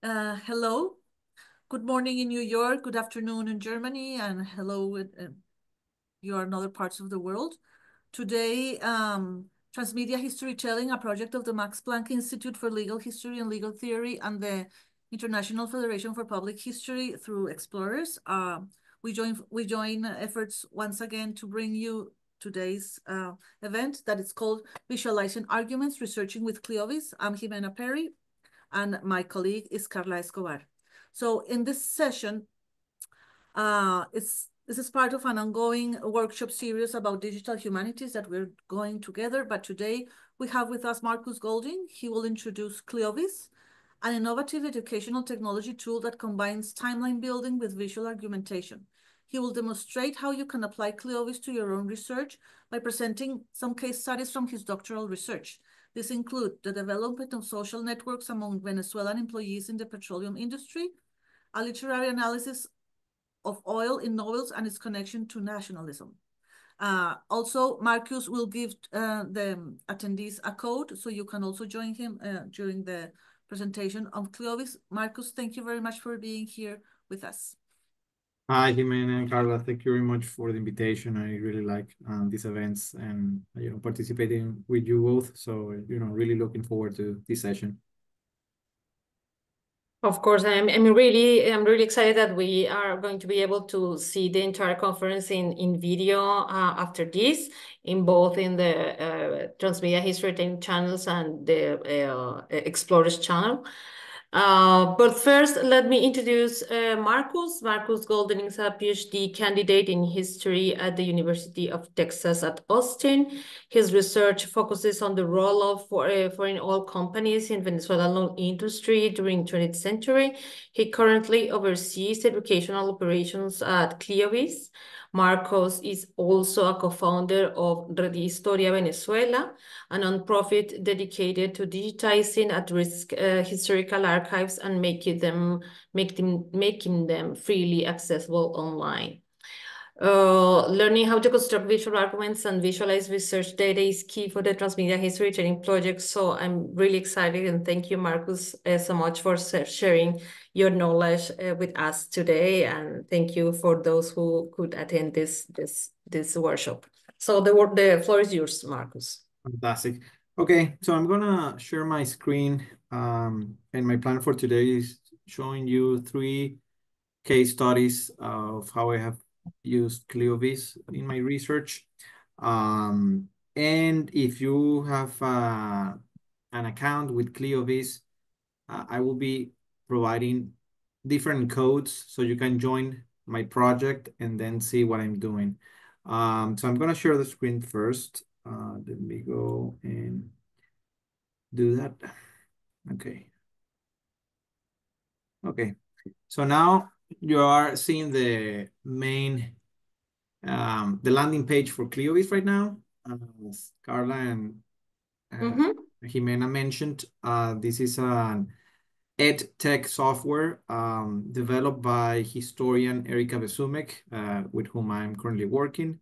Hello. Good morning in New York, good afternoon in Germany, and hello with your in other parts of the world. Today, Transmedia History Telling, a project of the Max Planck Institute for Legal History and Legal Theory and the International Federation for Public History through Explorers. We join efforts once again to bring you today's event that is called Visualizing Arguments, Researching with ClioVis. I'm Jimena Perry, and my colleague is Carla Escobar. So in this session, this is part of an ongoing workshop series about digital humanities that we're going together. But today we have with us Marcus Golding. He will introduce ClioVis, an innovative educational technology tool that combines timeline building with visual argumentation. He will demonstrate how you can apply ClioVis to your own research by presenting some case studies from his doctoral research. This include the development of social networks among Venezuelan employees in the petroleum industry, a literary analysis of oil in novels and its connection to nationalism. Also, Marcus will give the attendees a code, so you can also join him during the presentation of ClioVis. Marcus, thank you very much for being here with us. Hi, Jimena and Carla. Thank you very much for the invitation. I really like these events and participating with you both. So really looking forward to this session. Of course, I'm really excited that we are going to be able to see the entire conference in video after this, in both in the Transmedia History channels and the Explorers channel. But first, let me introduce Marcus. Marcus Golden is a PhD candidate in history at the University of Texas at Austin. His research focuses on the role of foreign oil companies in Venezuelan industry during the 20th century. He currently oversees educational operations at ClioVis. Marcos is also a co-founder of Red Historia Venezuela, a nonprofit dedicated to digitizing at-risk historical archives and making them freely accessible online. Learning how to construct visual arguments and visualize research data is key for the Transmedia History Training Project. So I'm really excited, and thank you, Marcus, so much for sharing your knowledge with us today. And thank you for those who could attend this workshop. So the floor is yours, Marcus. Fantastic. Okay, so I'm gonna share my screen, and my plan for today is showing you 3 case studies of how I have used ClioVis in my research. And if you have an account with ClioVis, I will be providing different codes so you can join my project and then see what I'm doing. So I'm gonna share the screen first. Let me go and do that. Okay. Okay. So now you are seeing the main, the landing page for ClioVis right now. As Carla and Jimena mentioned, this is an ed tech software developed by historian Erika Besumek, with whom I'm currently working.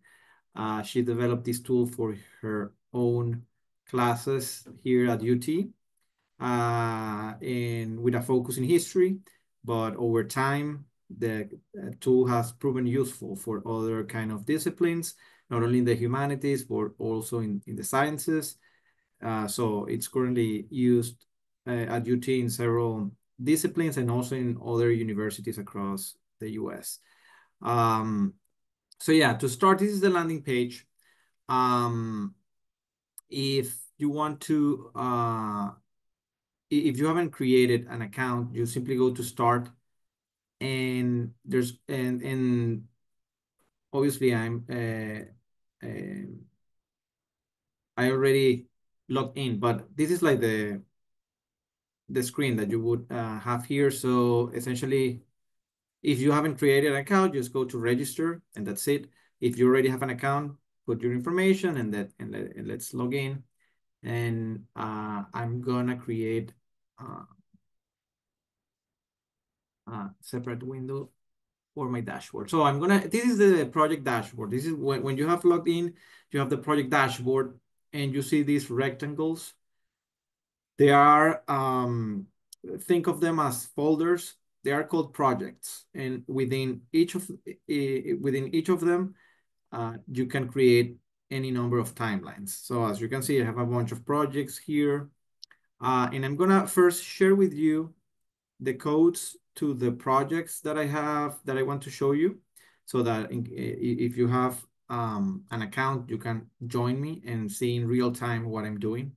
She developed this tool for her own classes here at UT, and with a focus in history. But over time, the tool has proven useful for other kind of disciplines, not only in the humanities, but also in the sciences. So it's currently used at UT in several disciplines and also in other universities across the US. So yeah, to start, this is the landing page. If you want to, if you haven't created an account, you simply go to start, and there's, and obviously I already logged in, but this is like the screen that you would have here. So essentially, if you haven't created an account, just go to register and that's it. If you already have an account, put your information and let's log in. And I'm gonna create a separate window for my dashboard. So this is the project dashboard. This is when you have logged in, you have the project dashboard and you see these rectangles. They are, think of them as folders. They are called projects. And within each of them, you can create any number of timelines. So as you can see, I have a bunch of projects here. And I'm gonna first share with you the codes to the projects that I have that I want to show you, so that if you have an account, you can join me and see in real time what I'm doing.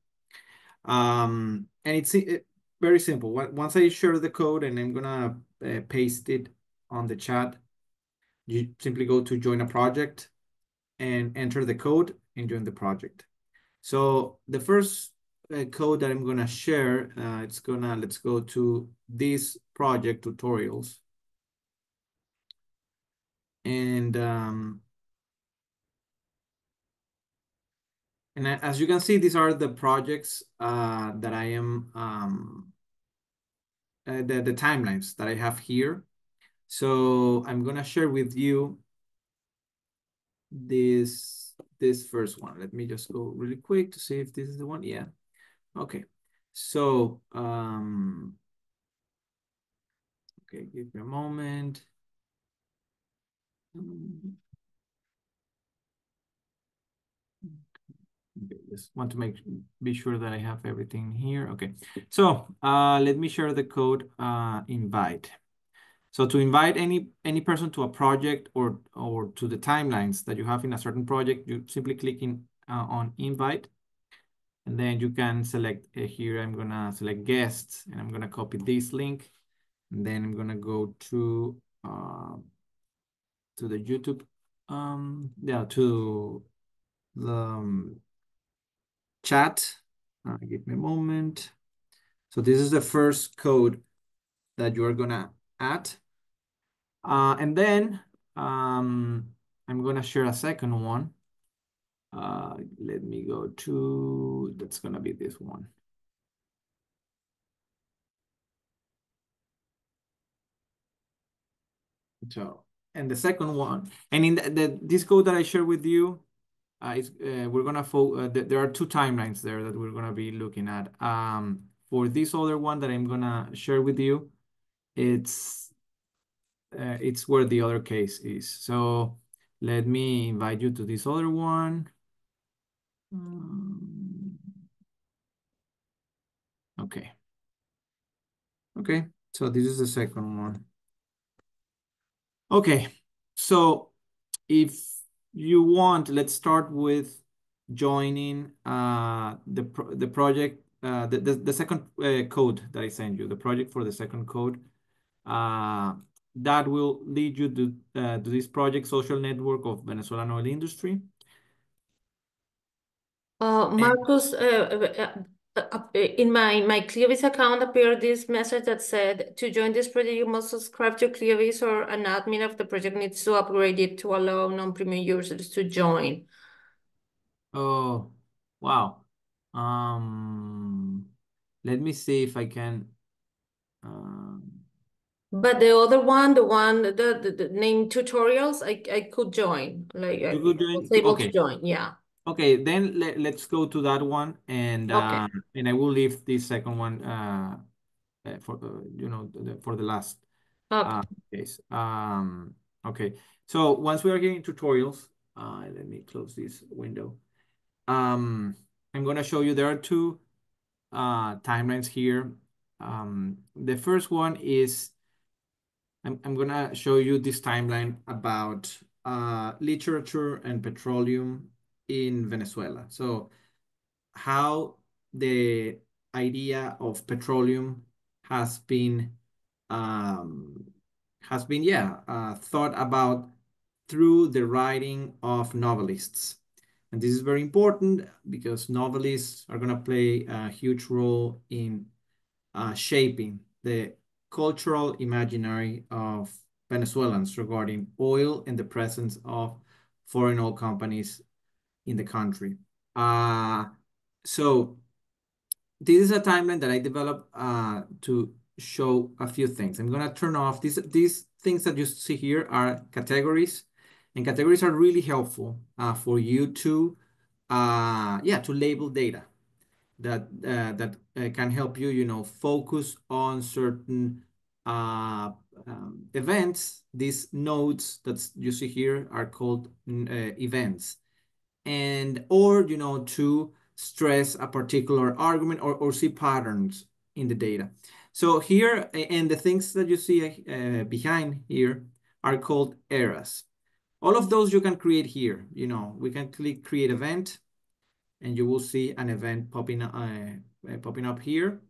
And it's very simple. Once I share the code, and I'm gonna paste it on the chat, you simply go to join a project and enter the code and join the project. So the first code that I'm gonna share, let's go to this project tutorials. And as you can see, these are the projects that I am, the timelines that I have here. So I'm gonna share with you this first one. Let me just go really quick to see if this is the one. Yeah. Okay. So okay, give me a moment. Okay, just want to be sure that I have everything here. Okay, so let me share the code invite. So to invite any person to a project or to the timelines that you have in a certain project, you simply click on invite, and then you can select here. I'm gonna select guests, and I'm gonna copy this link, and then I'm gonna go to the YouTube, yeah, to the chat. Give me a moment. So this is the first code that you are gonna add. And then I'm gonna share a second one. Let me go to, that's gonna be this one. So, and the second one, and in this code that I share with you, we're gonna there are two timelines there that we're gonna be looking at. For this other one that I'm gonna share with you, it's where the other case is. So let me invite you to this other one. Okay. Okay, so this is the second one. Okay, so if you want, let's start with joining the project, the second code that I sent you, the project for the second code. That will lead you to this project, Social Network of Venezuelan Oil Industry. Marcus, in my ClioVis account appeared this message that said, to join this project, you must subscribe to ClioVis, or an admin of the project needs to upgrade it to allow non-premium users to join. Oh, wow. Let me see if I can. But the other one, the name tutorials, I could join. Like I You could was join. able to Okay. join. Yeah. Okay, then let's go to that one, and Okay. I will leave this second one for for the last Okay. case. Okay. So once we are getting tutorials, let me close this window. I'm gonna show you there are two timelines here. The first one is I'm gonna show you this timeline about literature and petroleum in Venezuela. So how the idea of petroleum has been thought about through the writing of novelists. And this is very important because novelists are going to play a huge role in shaping the cultural imaginary of Venezuelans regarding oil and the presence of foreign oil companies in the country. So this is a timeline that I developed to show a few things. I'm gonna turn off these things that you see here are categories, and categories are really helpful for you to to label data. that can help you, focus on certain events. These nodes that you see here are called events, or to stress a particular argument or see patterns in the data. So here, and the things that you see behind here are called eras. All of those you can create here. We can click create event, and you will see an event popping up here,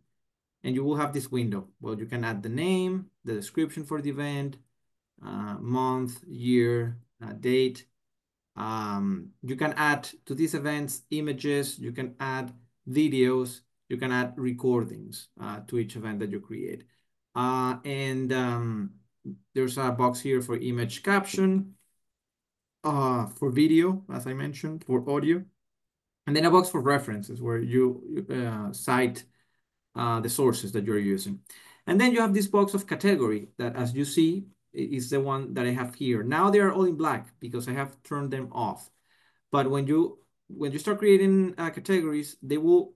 and you will have this window. Well, you can add the name, the description for the event, month, year, date. You can add to these events images, you can add videos, you can add recordings to each event that you create. There's a box here for image caption, for video, as I mentioned, for audio, and then a box for references where you cite the sources that you're using. And then you have this box of category that, as you see, is the one that I have here. Now they are all in black because I have turned them off. But when you start creating categories, they will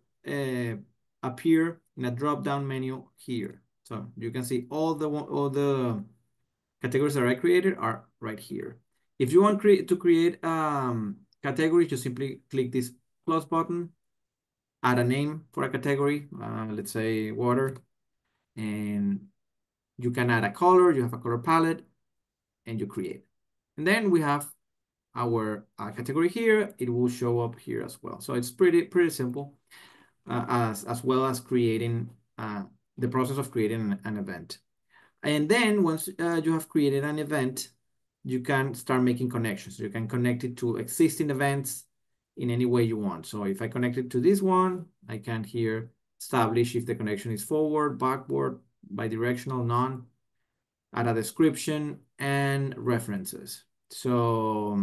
appear in a drop-down menu here. So you can see all the categories that I created are right here. If you want to create categories, you simply click this plus button, add a name for a category, let's say water, and you can add a color, you have a color palette, and you create. And then we have our category here. It will show up here as well. So it's pretty simple, as well as creating the process of creating an event. And then once you have created an event, you can start making connections. You can connect it to existing events in any way you want. So if I connect it to this one, I can here establish if the connection is forward, backward, bidirectional, none, add a description and references. So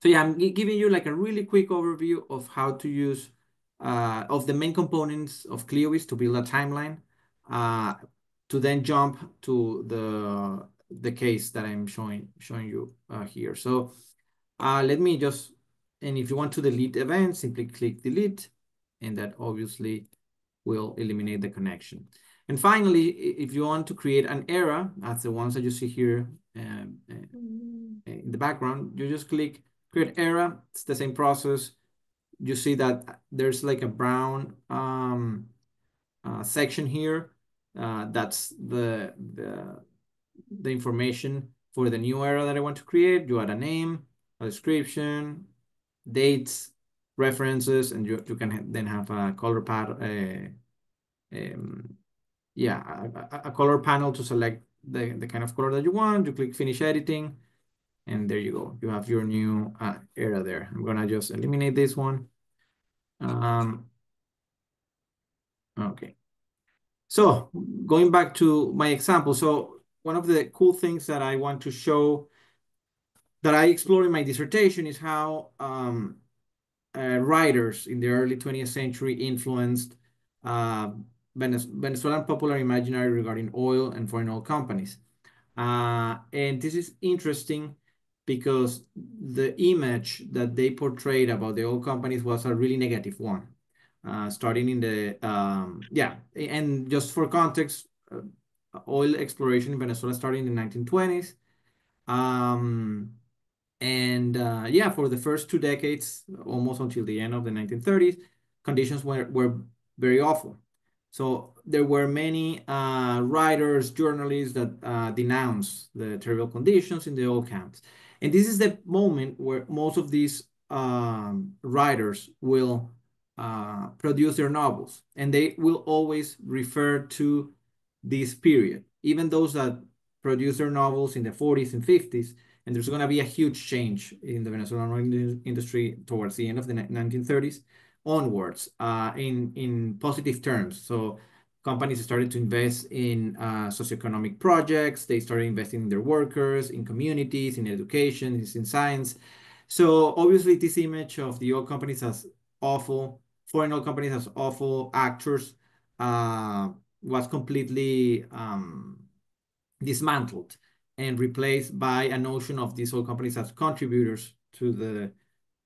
yeah, I'm giving you like a really quick overview of how to use of the main components of ClioVis to build a timeline, to then jump to the case that I'm showing you here. So let me just, and if you want to delete events, simply click delete, and that obviously will eliminate the connection. And finally, if you want to create an era, as the ones that you see here in the background, you just click create era. It's the same process. You see that there's like a brown section here. That's the information for the new era that I want to create. You add a name, a description, dates, references, and you can then have a color pad, a color panel to select the kind of color that you want. You click finish editing, and there you go. You have your new era there. I'm gonna just eliminate this one. Okay. So going back to my example, so one of the cool things that I want to show that I explore in my dissertation is how writers in the early 20th century influenced Venezuelan popular imaginary regarding oil and foreign oil companies. And this is interesting because the image that they portrayed about the oil companies was a really negative one. Starting in the, and just for context, oil exploration in Venezuela started in the 1920s. For the first 2 decades, almost until the end of the 1930s, conditions were very awful. So there were many writers, journalists that denounced the terrible conditions in the oil camps. And this is the moment where most of these writers will produce their novels, and they will always refer to this period, even those that produce their novels in the 40s and 50s. And there's going to be a huge change in the Venezuelan oil industry towards the end of the 1930s onwards, in positive terms. So companies started to invest in socioeconomic projects. They started investing in their workers, in communities, in education, in science. So obviously this image of the oil companies as awful, foreign oil companies as awful actors, was completely dismantled and replaced by a notion of these oil companies as contributors to the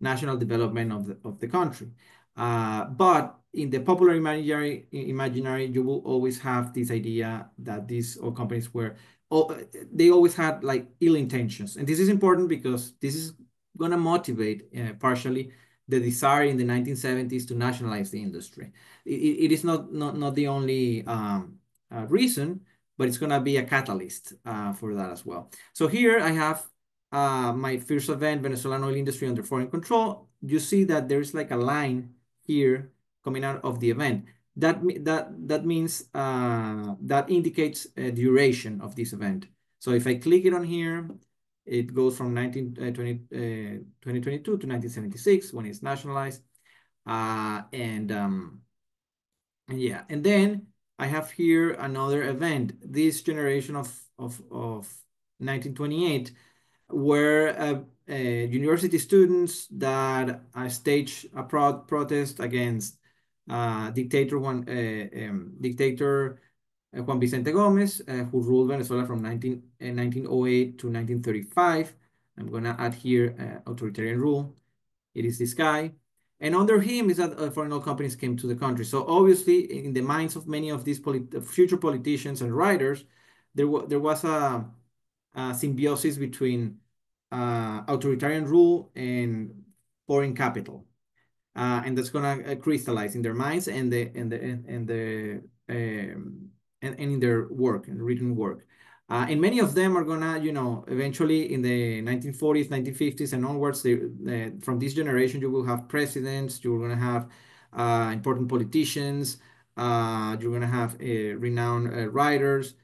national development of the country. But in the popular imaginary, you will always have this idea that these oil companies were, they always had like ill intentions. And this is important because this is going to motivate partially the desire in the 1970s to nationalize the industry. It is not the only reason, but it's going to be a catalyst for that as well. So here I have my first event, Venezuelan oil industry under foreign control. You see that there's like a line here coming out of the event. That means that indicates a duration of this event. So if I click it on here, it goes from 2022 to 1976 when it's nationalized. And yeah, and then I have here another event, this generation of 1928, where university students that staged a protest against dictator Juan Vicente Gomez, who ruled Venezuela from 1908 to 1935. I'm gonna add here authoritarian rule. It is this guy. And under him is that foreign oil companies came to the country. So obviously, in the minds of many of these future politicians and writers, there was a symbiosis between authoritarian rule and foreign capital, and that's gonna crystallize in their minds and in their work and written work. And many of them are gonna, eventually in the 1940s, 1950s and onwards, from this generation, you will have presidents, you're gonna have important politicians, you're gonna have renowned writers,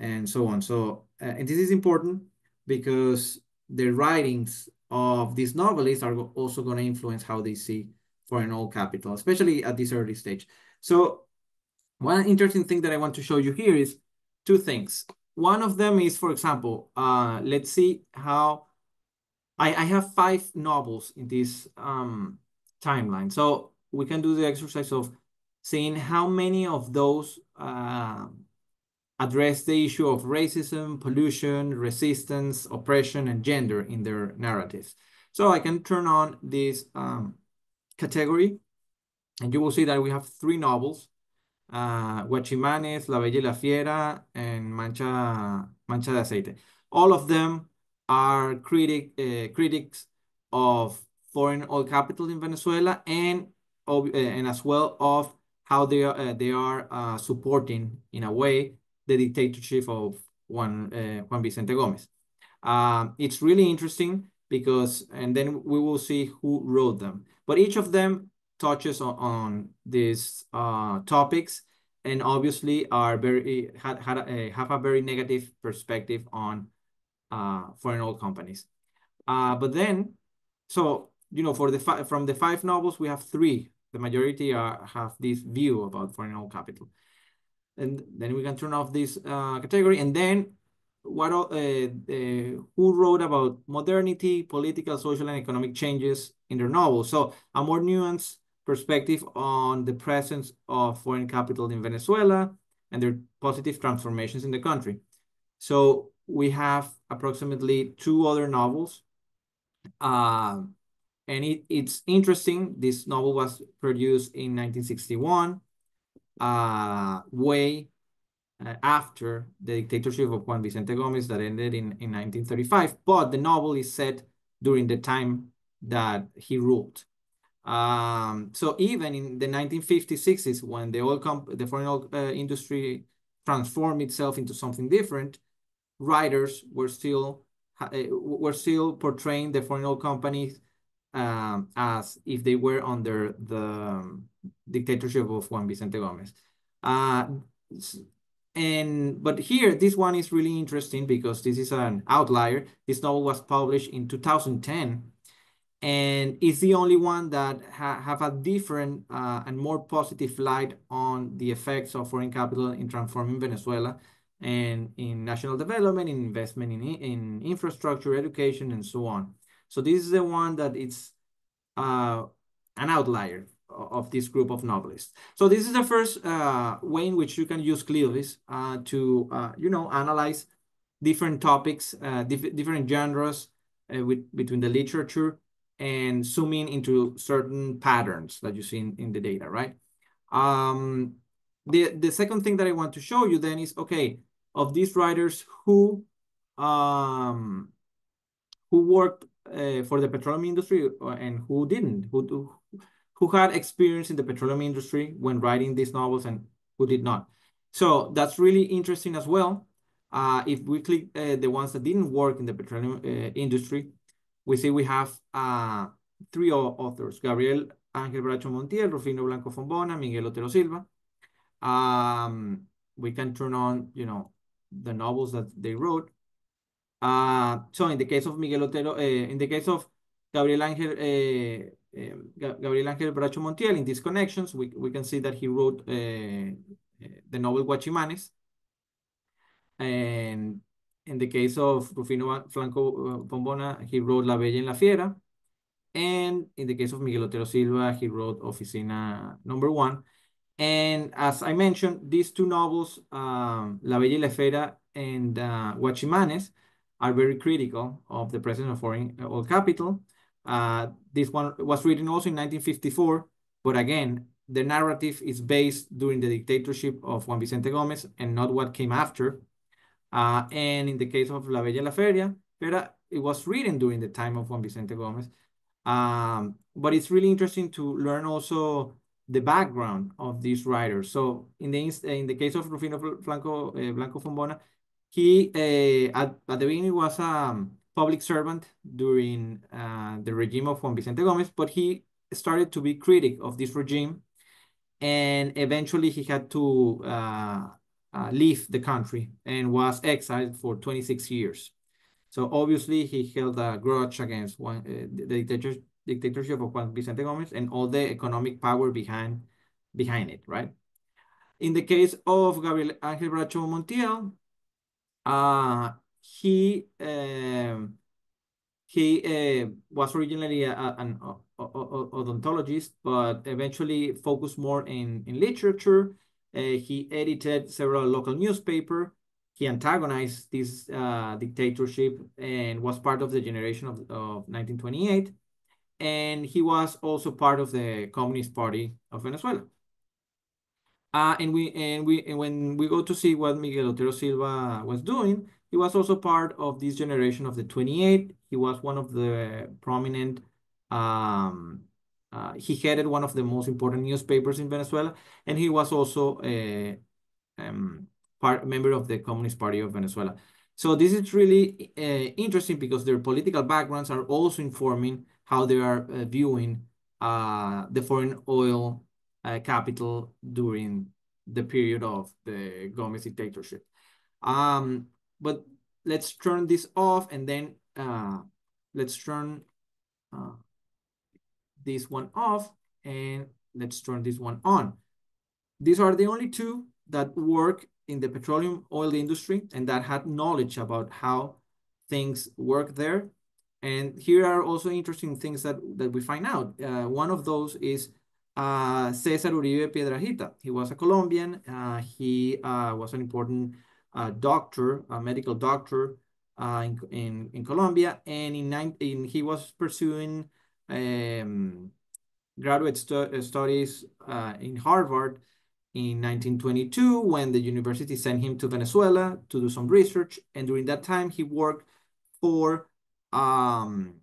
and so on. So, and this is important because the writings of these novelists are also going to influence how they see foreign oil capital, especially at this early stage. So one interesting thing that I want to show you here is two things. One of them is, for example, let's see how I have 5 novels in this timeline. So we can do the exercise of seeing how many of those address the issue of racism, pollution, resistance, oppression, and gender in their narratives. So I can turn on this category, and you will see that we have 3 novels, Guachimanes, La Bella y la Fiera, and Mancha de Aceite. All of them are critics of foreign oil capital in Venezuela, and as well of how they are supporting, in a way, the dictatorship of Juan Vicente Gomez. It's really interesting because, and then we will see who wrote them. But each of them touches on these topics, and obviously are have a very negative perspective on foreign oil companies. But then, so from the 5 novels, we have 3. The majority have this view about foreign oil capital. And then we can turn off this category. And then who wrote about modernity, political, social, and economic changes in their novels. So a more nuanced perspective on the presence of foreign capital in Venezuela and their positive transformations in the country. So we have approximately 2 other novels. And it's interesting. This novel was produced in 1961, way after the dictatorship of Juan Vicente Gomez that ended in 1935. But the novel is set during the time that he ruled. So even in the 1950s, 60s, when the foreign oil industry transformed itself into something different, writers were still portraying the foreign oil companies as if they were under the dictatorship of Juan Vicente Gomez. But here, this one is really interesting because this is an outlier. This novel was published in 2010, and it's the only one that have a different and more positive light on the effects of foreign capital in transforming Venezuela and in national development, in investment in infrastructure, education, and so on. So this is the one that it's an outlier of this group of novelists. So this is the first way in which you can use ClioVis to analyze different topics, different genres between the literature and zooming into certain patterns that you see in the data, right? The second thing that I want to show you then is, okay, of these writers who worked for the petroleum industry and who didn't, who had experience in the petroleum industry when writing these novels and who did not. So that's really interesting as well. If we click the ones that didn't work in the petroleum industry, we see we have three authors: Gabriel Ángel Bracho Montiel, Rufino Blanco Fombona, Miguel Otero Silva. We can turn on, the novels that they wrote. So in the case of Miguel Otero, in the case of Gabriel Ángel Bracho Montiel, in these connections, we can see that he wrote the novel Guachimanes. And in the case of Rufino Blanco Fombona, he wrote La Bella en la Fiera. And in the case of Miguel Otero Silva, he wrote Oficina #1. And as I mentioned, these two novels, La Bella y la Fiera and Guachimanes, are very critical of the presence of foreign oil capital. This one was written also in 1954, but again, the narrative is based during the dictatorship of Juan Vicente Gómez and not what came after. And in the case of La Bella y la Fiera, it was written during the time of Juan Vicente Gómez. But it's really interesting to learn also the background of these writers. So in the case of Rufino Blanco Fombona, he at the beginning was a public servant during the regime of Juan Vicente Gómez, but he started to be critic of this regime, and eventually he had to leave the country and was exiled for 26 years. So obviously he held a grudge against the dictatorship of Juan Vicente Gómez and all the economic power behind it, right? In the case of Gabriel Ángel Bracho Montiel, he was originally an odontologist, but eventually focused more in literature. He edited several local newspapers. He antagonized this dictatorship and was part of the generation of 1928. And he was also part of the Communist Party of Venezuela. And when we go to see what Miguel Otero Silva was doing, he was also part of this generation of the 28. He was one of the prominent, he headed one of the most important newspapers in Venezuela, and he was also a member of the Communist Party of Venezuela. So this is really interesting because their political backgrounds are also informing how they are viewing the foreign oil capital during the period of the Gomez dictatorship. But let's turn this off, and then let's turn this one off, and let's turn this one on. These are the only two that work in the petroleum oil industry and that had knowledge about how things work there. And here are also interesting things that we find out. One of those is César Uribe Piedrahita. He was a Colombian. He was an important doctor, a medical doctor in Colombia. And he was pursuing graduate studies in Harvard in 1922, when the university sent him to Venezuela to do some research. And during that time, he worked for an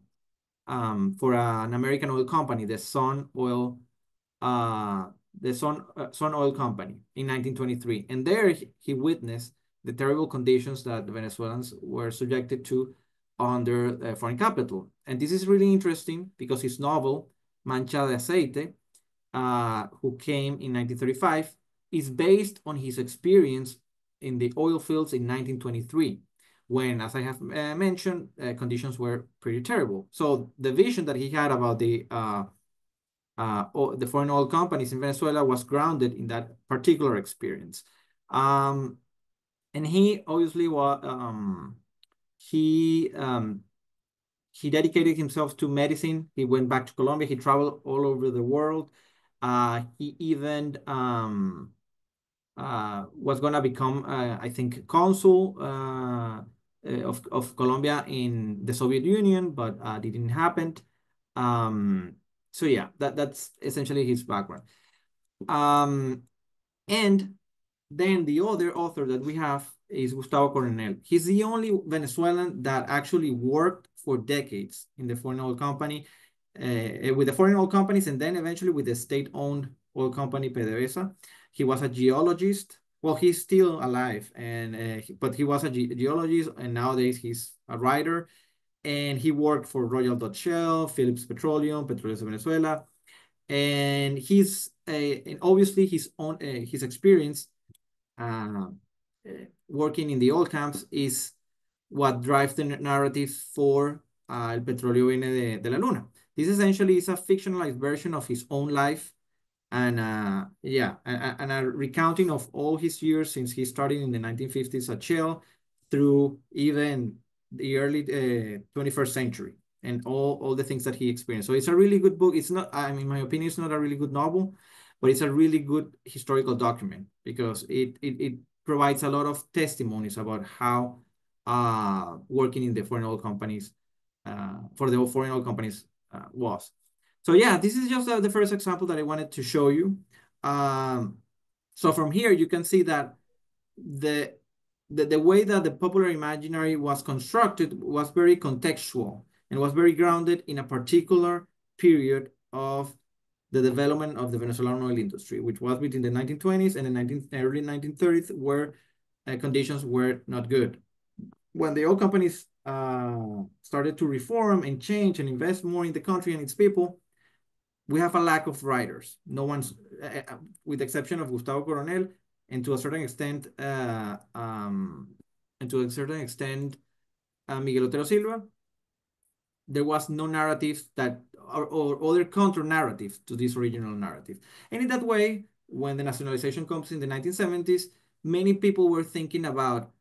American oil company, the Sun Oil Company, in 1923. And there he witnessed the terrible conditions that the Venezuelans were subjected to under foreign capital. And this is really interesting because his novel, Mancha de Aceite, who came in 1935, is based on his experience in the oil fields in 1923, when, as I have mentioned, conditions were pretty terrible. So the vision that he had about the foreign oil companies in Venezuela was grounded in that particular experience. And he obviously was, he dedicated himself to medicine. He went back to Colombia. He traveled all over the world. He even was going to become, I think, consul of Colombia in the Soviet Union, but didn't happen. So yeah, that's essentially his background. And then the other author that we have is Gustavo Coronel. He's the only Venezuelan that actually worked for decades in the foreign oil company, with the foreign oil companies, and then eventually with the state-owned oil company PDVSA. He was a geologist. Well, he's still alive, and but he was a geologist, and nowadays he's a writer. And he worked for Royal Dutch Shell, Phillips Petroleum, Petróleos de Venezuela, and and obviously his experience uh, working in the oil camps is what drives the narrative for El Petróleo Viene de la Luna. This essentially is a fictionalized version of his own life, and yeah, and a recounting of all his years since he started in the 1950s at Shell through even the early 21st century, and all the things that he experienced. So it's a really good book. It's not, I mean, in my opinion, it's not a really good novel, but it's a really good historical document because it provides a lot of testimonies about how working in the foreign oil companies, for the foreign oil companies was. So yeah, this is just the first example that I wanted to show you. So from here, you can see that the way that the popular imaginary was constructed was very contextual and was very grounded in a particular period of the development of the Venezuelan oil industry, which was between the 1920s and the early 1930s, where conditions were not good. When the oil companies started to reform and change and invest more in the country and its people, we have a lack of writers. No one's, with the exception of Gustavo Coronel, and to a certain extent, Miguel Otero Silva, there was no narrative that, or other counter narrative to this original narrative. And in that way, when the nationalization comes in the 1970s, many people were thinking about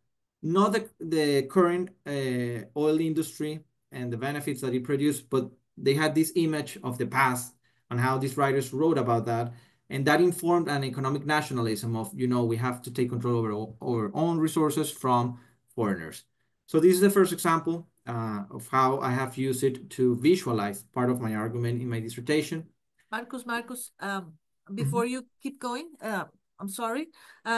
not the current oil industry and the benefits that it produced, but they had this image of the past and how these writers wrote about that. And that informed an economic nationalism of, we have to take control over our own resources from foreigners. So this is the first example of how I have used it to visualize part of my argument in my dissertation. Marcus, before you keep going, I'm sorry.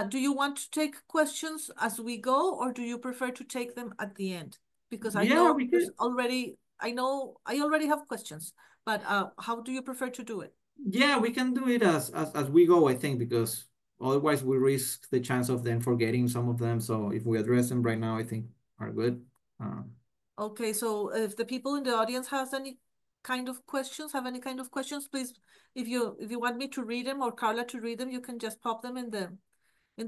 Do you want to take questions as we go, or do you prefer to take them at the end? Because I know there's already, I already have questions, but how do you prefer to do it? Yeah, we can do it as we go, I think, because otherwise we risk the chance of then forgetting some of them. So if we address them right now, I think are good. Okay, so if the people in the audience have any kind of questions, please, if you want me to read them or Carla to read them, you can just pop them in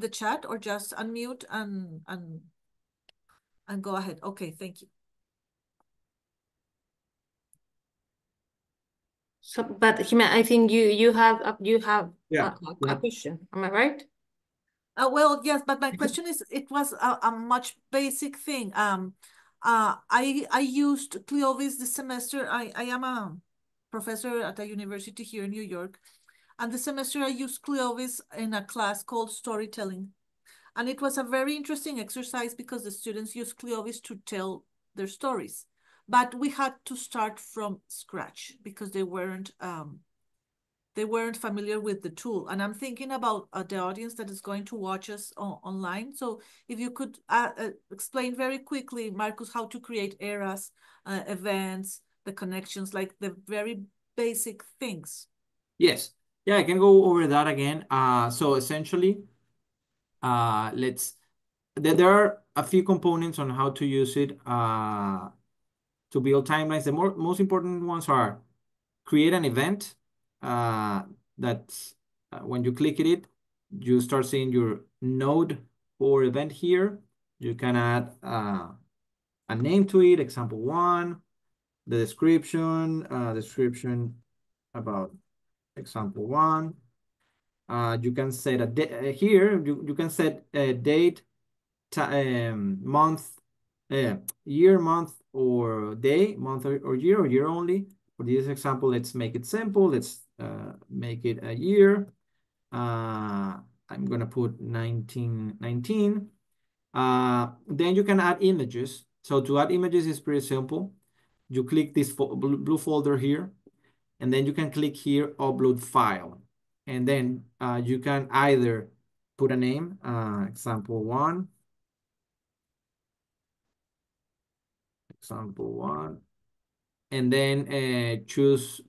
the chat or just unmute and go ahead. Okay, thank you. So, but Jimena, I think you have a question. Am I right? Well, yes, but my question is, it was a much basic thing. I used ClioVis this semester. I am a professor at a university here in New York, and this semester I used ClioVis in a class called storytelling, and it was a very interesting exercise because the students used ClioVis to tell their stories, but we had to start from scratch because they weren't familiar with the tool. And I'm thinking about the audience that is going to watch us online. So if you could explain very quickly, Marcus, how to create eras, events, the connections, like the very basic things. Yes. Yeah, I can go over that again. So essentially, there are a few components on how to use it to build timelines. The most important ones are create an event that's when you click it, you start seeing your node or event here. You can add a name to it, example 1, the description about example 1. You can set a here, you can set a date, month, year, month, or day, month or year only. For this example, let's make it simple. Let's make it a year. I'm gonna put 1919. Then you can add images. So to add images is pretty simple. you click this blue folder here, and then you can click here, upload file. And then you can either put a name, example one, and then choose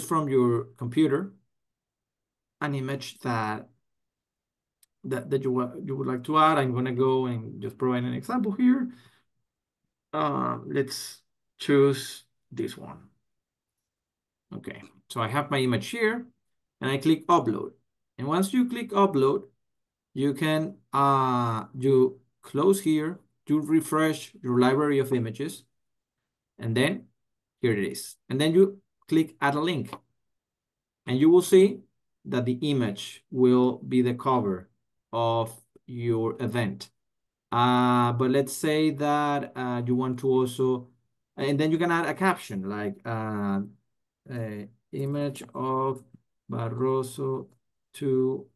from your computer an image that you would like to add. I'm gonna go and just provide an example here. Let's choose this one. Okay, so I have my image here, and I click upload. And once you click upload, you can you close here, you refresh your library of images, and then here it is. And then you click add a link, and you will see that the image will be the cover of your event. But let's say that you want to also, and then you can add a caption like image of Barroso to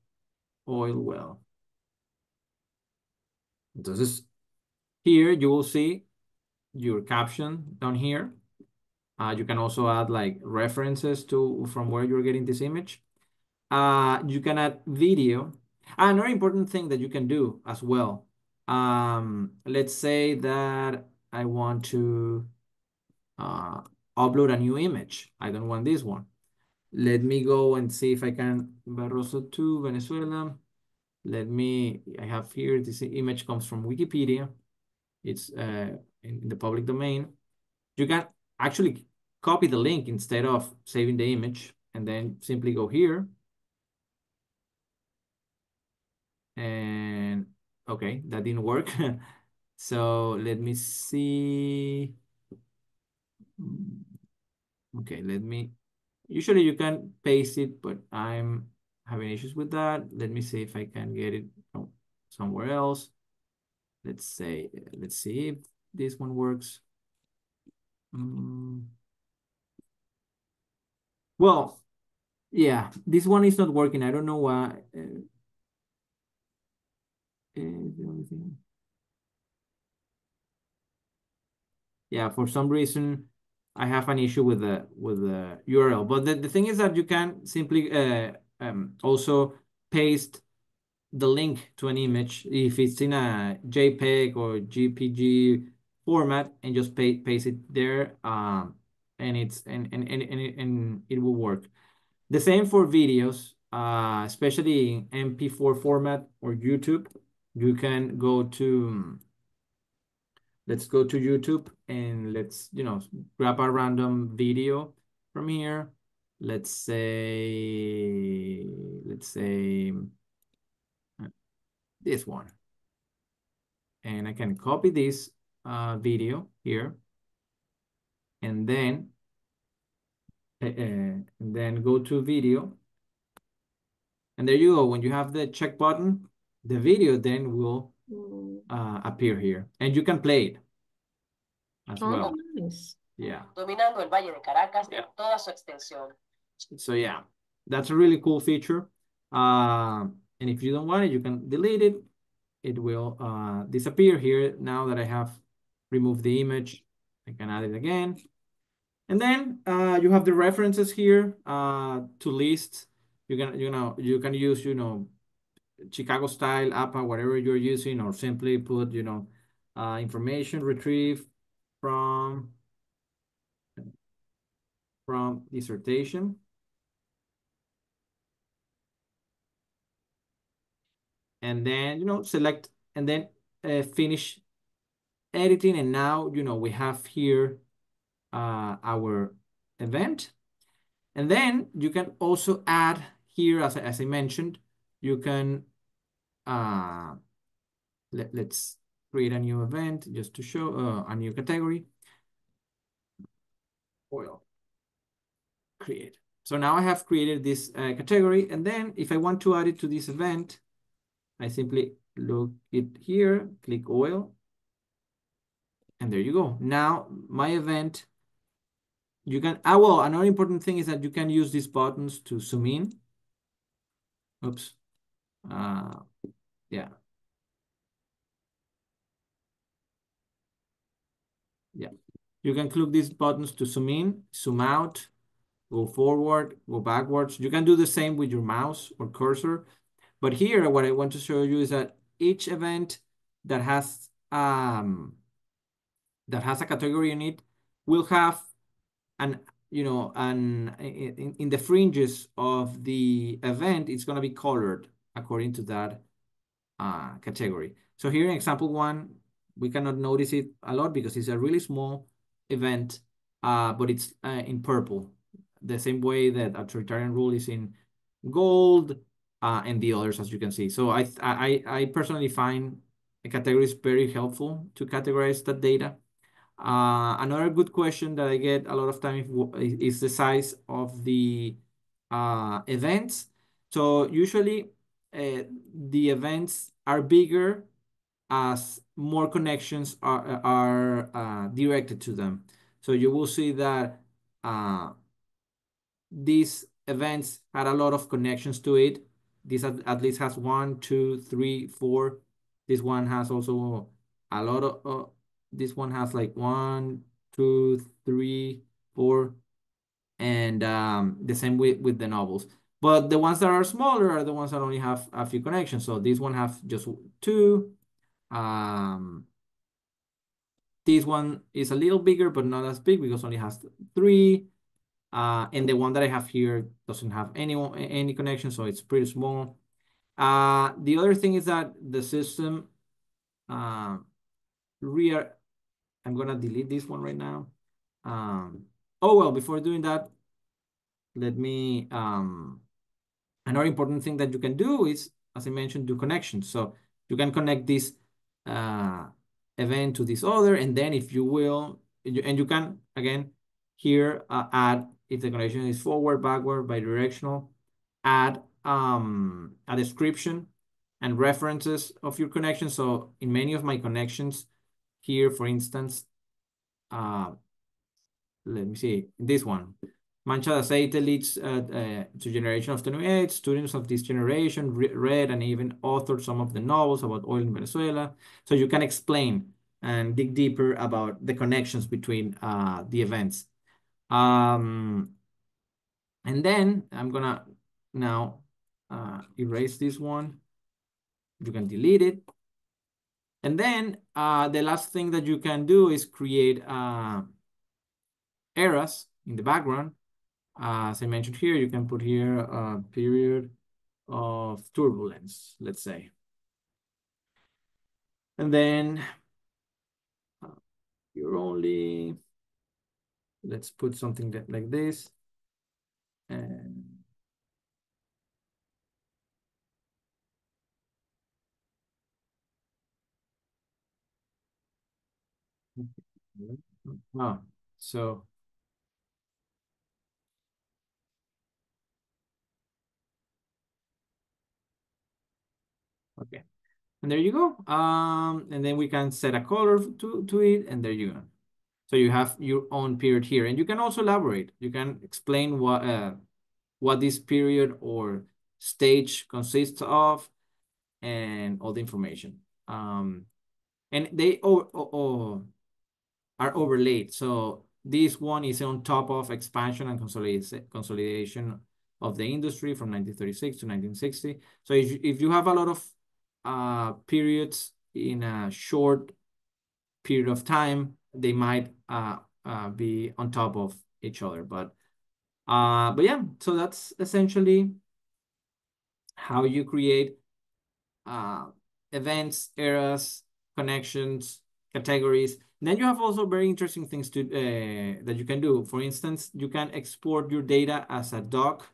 oil well. Entonces, here you will see your caption down here. You can also add like references from where you're getting this image. You can add video. Another important thing that you can do as well. Let's say that I want to upload a new image. I don't want this one. Let me go and see if I can, Barroso 2, Venezuela. I have here, this image comes from Wikipedia. It's in the public domain. You can actually copy the link instead of saving the image, and then simply go here. And okay, that didn't work. So let me see. Okay, usually you can paste it, but I'm having issues with that. Let me see if I can get it from somewhere else. Let's see if this one works. Well, yeah, this one is not working. I don't know why. Yeah, for some reason, I have an issue with the URL. But the thing is that you can simply also paste the link to an image if it's in a JPEG or JPG format, and just paste it there, and it will work. The same for videos, especially in MP4 format or YouTube. You can go to let's go to YouTube, and let's grab a random video from here. Let's say this one, and I can copy this video here, and then go to video, and there you go. When you have the check button, the video then will appear here, and you can play it as well. Nice. Yeah. Dominando el Valle de Caracas en toda su extensión. So yeah, that's a really cool feature. And if you don't want it, you can delete it. It will disappear here. Now that I have removed the image, I can add it again. And then you have the references here to list. You can use Chicago style, APA, whatever you're using, or simply put information retrieved from dissertation. And then select, and then finish editing. And now we have here our event. And then you can also add here, as I mentioned, you can let's create a new event just to show a new category. Oil. Create. So now I have created this category, and then if I want to add it to this event, I simply look it here, click oil, and there you go. Now my event, you can, well, another important thing is that you can use these buttons to zoom in. Oops. Yeah. You can click these buttons to zoom in, zoom out, go forward, go backwards. You can do the same with your mouse or cursor. But here, what I want to show you is that each event that has a category in it will have an, in the fringes of the event, it's going to be colored according to that category. So here in example 1, we cannot notice it a lot because it's a really small event, but it's in purple, the same way that authoritarian rule is in gold, and the others, as you can see. So I personally find the categories very helpful to categorize that data. Another good question that I get a lot of time is the size of the events. So usually the events are bigger as more connections are directed to them. So you will see that these events had a lot of connections to it. This at least has 1, 2, 3, 4. This one has also a lot of, this one has like 1, 2, 3, 4, and the same with the novels. But the ones that are smaller are the ones that only have a few connections. So this one have just 2. This one is a little bigger, but not as big because only has 3. And the one that I have here doesn't have any connection, so it's pretty small. The other thing is that the system, I'm gonna delete this one right now. Oh, well, before doing that, let me, another important thing that you can do is, as I mentioned, do connections. So you can connect this event to this other, and then if you will, and you can, again, here add, if the connection is forward, backward, bidirectional, add a description and references of your connection. So in many of my connections here, for instance, let me see, this one, Mancha de Aceite leads to generation of 28. Students of this generation read and even authored some of the novels about oil in Venezuela. So you can explain and dig deeper about the connections between the events. And then I'm gonna now erase this one. You can delete it. And then the last thing that you can do is create eras in the background. As I mentioned here, you can put here a period of turbulence, let's say. And then you're only, let's put something like this. And so okay, and there you go. And then we can set a color to it, and there you go. So you have your own period here, and you can also elaborate. You can explain what this period or stage consists of, and all the information. And they are overlaid. So this one is on top of expansion and consolidation of the industry from 1936 to 1960. So if you have a lot of periods in a short period of time, they might be on top of each other. But yeah, so that's essentially how you create events, eras, connections, categories. And then you have also very interesting things to that you can do. For instance, you can export your data as a doc,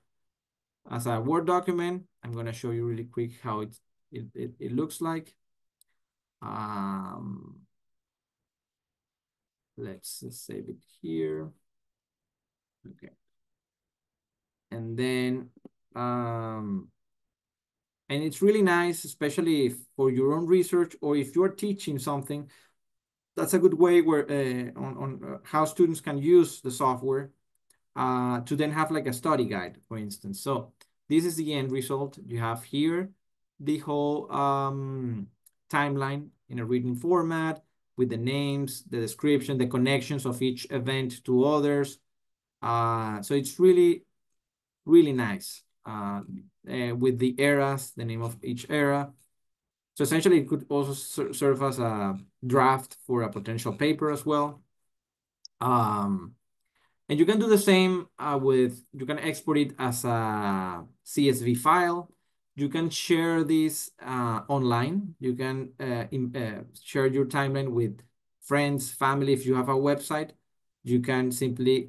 as a Word document. I'm going to show you really quick how it looks like. Let's save it here. Okay. And then, and it's really nice, especially for your own research, or if you're teaching something. That's a good way where on how students can use the software to then have like a study guide, for instance. So this is the end result. You have here the whole timeline in a written format. with the names, the description, the connections of each event to others. So it's really, really nice with the eras, the name of each era. So essentially, it could also serve as a draft for a potential paper as well. And you can do the same you can export it as a CSV file. You can share this online. You can share your timeline with friends, family. If you have a website, you can simply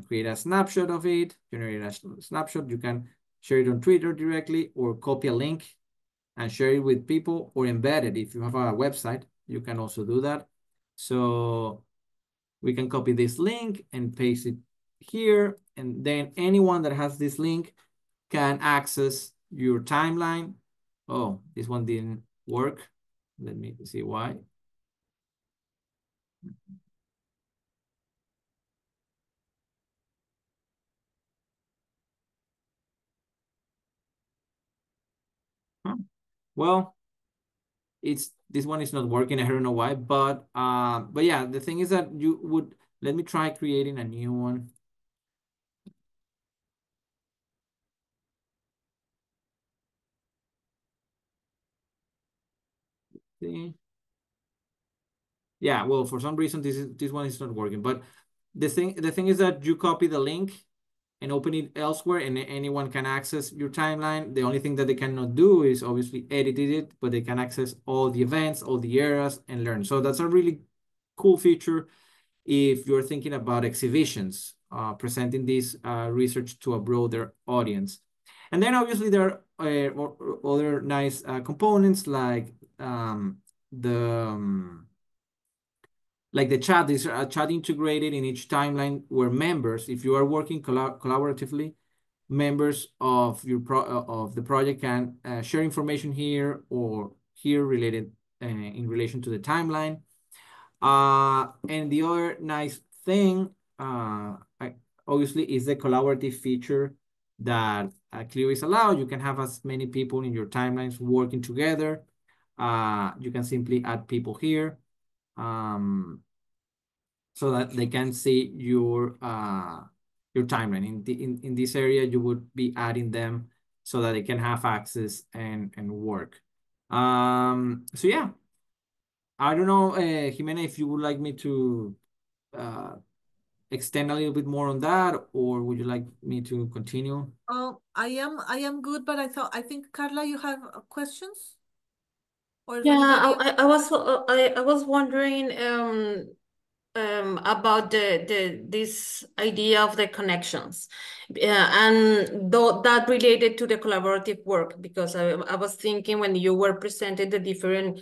create a snapshot of it, generate a snapshot. You can share it on Twitter directly or copy a link and share it with people or embed it. If you have a website, you can also do that. So we can copy this link and paste it here. And then anyone that has this link can access your timeline. Oh, this one didn't work. Let me see why. Huh. Well, this one is not working. I don't know why, but yeah, the thing is that you would, let me try creating a new one. See? Yeah, well, for some reason this one is not working. But the thing is that you copy the link and open it elsewhere, and anyone can access your timeline. The only thing that they cannot do is obviously edit it, but they can access all the events, all the eras, and learn. So that's a really cool feature if you're thinking about exhibitions, presenting this research to a broader audience. And then obviously there are other nice components like like the chat. Is a chat integrated in each timeline where members, if you are working collaboratively, members of your of the project can share information here or here related in relation to the timeline. And the other nice thing, obviously, is the collaborative feature that ClioVis allows. You can have as many people in your timelines working together. You can simply add people here. So that they can see your timeline. In this area, you would be adding them so that they can have access and work. So yeah, I don't know, Jimena, if you would like me to extend a little bit more on that, or would you like me to continue? Oh, I am good, but I think Carla, you have questions? Or is Yeah, anybody? I was wondering about this idea of the connections, and that related to the collaborative work, because I was thinking when you were presenting the different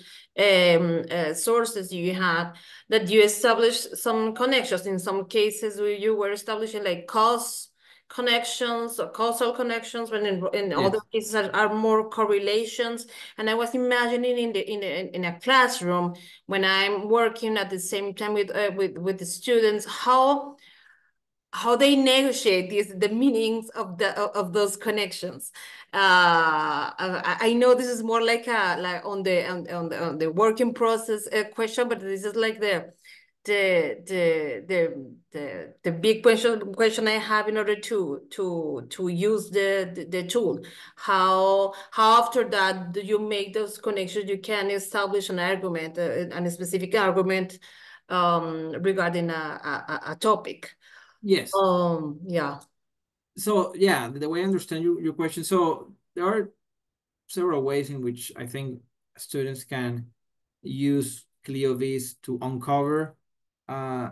sources you had, that you established some connections. In some cases, you were establishing like cause connections or causal connections, when in other cases are more correlations. And I was imagining in a classroom, when I'm working at the same time with the students, how they negotiate the meanings of those connections. I know this is more like on the working process question, but this is like the big question I have in order to use the tool. How after that do you make those connections? You can establish an argument, and a specific argument regarding a topic. Yes. Yeah. So yeah, the way I understand your question, so there are several ways in which I think students can use ClioVis to uncover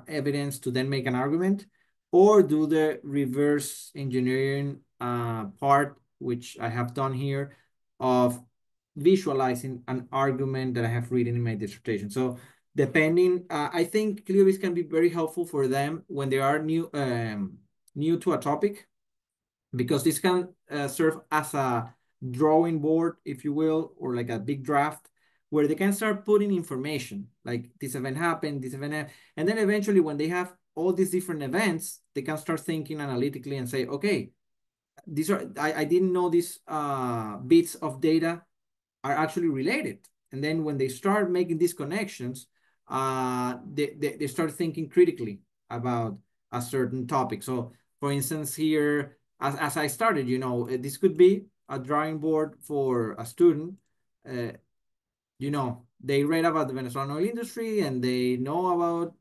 evidence to then make an argument, or do the reverse engineering part, which I have done here, of visualizing an argument that I have written in my dissertation. So depending, I think ClioVis can be very helpful for them when they are new to a topic, because this can serve as a drawing board, if you will, or like a big draft, where they can start putting information like this event happened, this event happened. And then eventually when they have all these different events, they can start thinking analytically and say, okay, these are, I didn't know these bits of data are actually related. And then when they start making these connections, they start thinking critically about a certain topic. So for instance, here, as I started, this could be a drawing board for a student. They read about the Venezuelan oil industry and they know about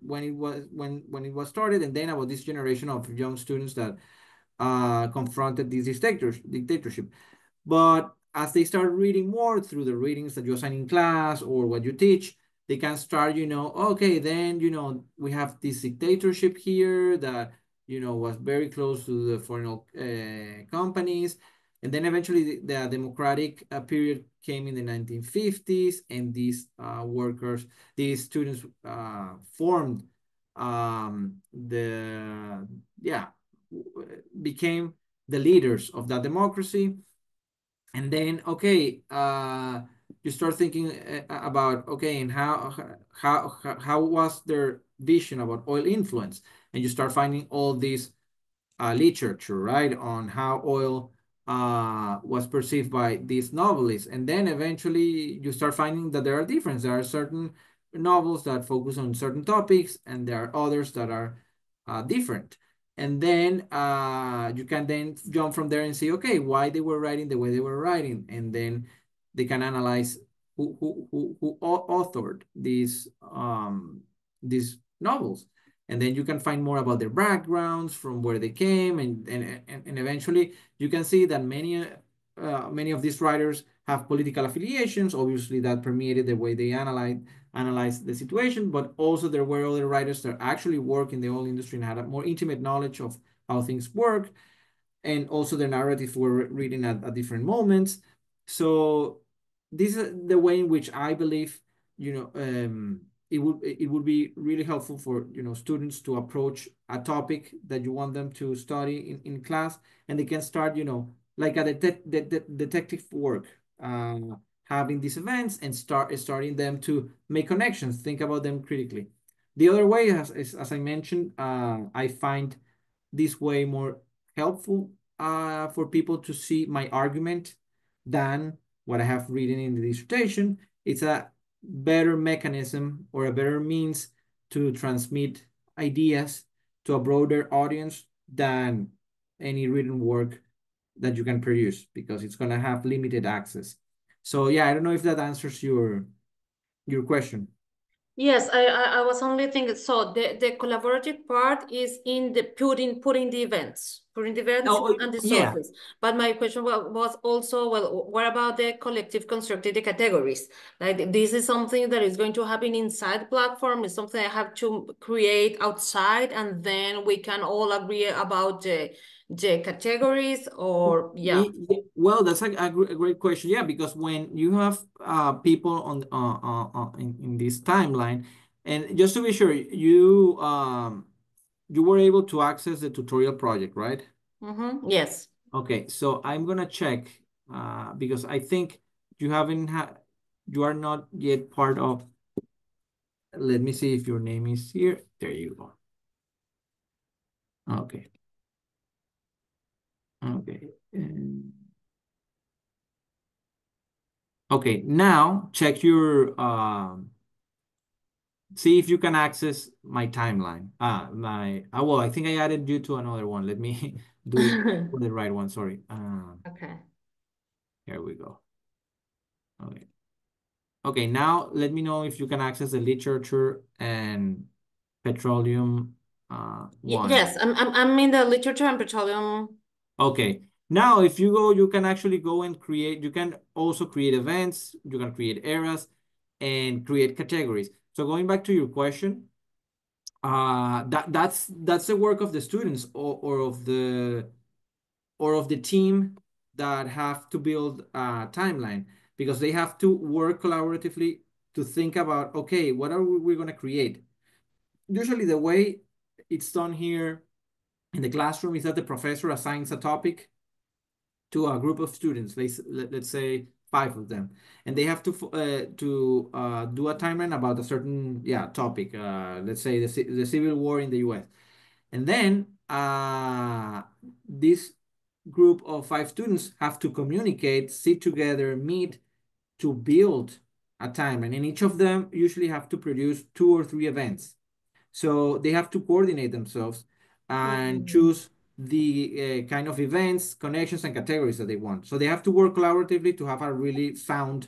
when it was started, and then about this generation of young students that confronted this dictatorship. But as they start reading more through the readings that you assign in class or what you teach, they can start, okay, then, we have this dictatorship here that, was very close to the foreign companies. And then eventually the democratic period came in the 1950s, and these these students formed became the leaders of that democracy. And then, okay, you start thinking about, okay, and how was their vision about oil influence? And you start finding all this literature, right, on how oil was perceived by these novelists. And then eventually you start finding that there are differences. There are certain novels that focus on certain topics, and there are others that are different. And then you can then jump from there and see, okay, why they were writing the way they were writing. And then they can analyze who authored these novels. And then you can find more about their backgrounds, from where they came, and eventually you can see that many of these writers have political affiliations. Obviously, that permeated the way they analyze the situation, but also there were other writers that actually work in the oil industry and had a more intimate knowledge of how things work, and also their narratives were written at different moments. So this is the way in which I believe, it would be really helpful for students to approach a topic that you want them to study in class, and they can start like a detective work, having these events and starting them to make connections, think about them critically. The other way, as I mentioned, I find this way more helpful for people to see my argument than what I have written in the dissertation. It's a better mechanism or a better means to transmit ideas to a broader audience than any written work that you can produce, because it's going to have limited access. So yeah, I don't know if that answers your question. Yes, I was only thinking, so the collaborative part is in the putting the events and the Yeah. sources. But my question was also, well, what about the collective constructed the categories? Like, this is something that is going to happen inside the platform. It's something I have to create outside, and then we can all agree about the categories, or yeah. Well, that's a great question. Yeah, because when you have people on in this timeline, and just to be sure, you were able to access the tutorial project, right? Mm-hmm. Yes. Okay, so I'm gonna check because I think you are not yet part of. Let me see if your name is here. There you go. Okay. Okay. Okay, now check your see if you can access my timeline. Well, I think I added you to another one. Let me do it for the right one. Sorry. Okay. Here we go. Okay. Okay, now let me know if you can access the literature and petroleum one. Yes, I'm in the literature and petroleum. Okay. Now, if you go, you can actually go and create, you can also create events, you can create eras and create categories. So going back to your question, that's the work of the students or of the team that have to build a timeline, because they have to work collaboratively to think about, okay, what are we going to create? Usually the way it's done here in the classroom is that the professor assigns a topic to a group of students, let's say 5 of them, and they have to do a timeline about a certain topic, let's say the Civil War in the US. And then this group of 5 students have to communicate, sit together, meet to build a timeline, and each of them usually have to produce 2 or 3 events. So they have to coordinate themselves and choose the kind of events, connections, and categories that they want. So they have to work collaboratively to have a really sound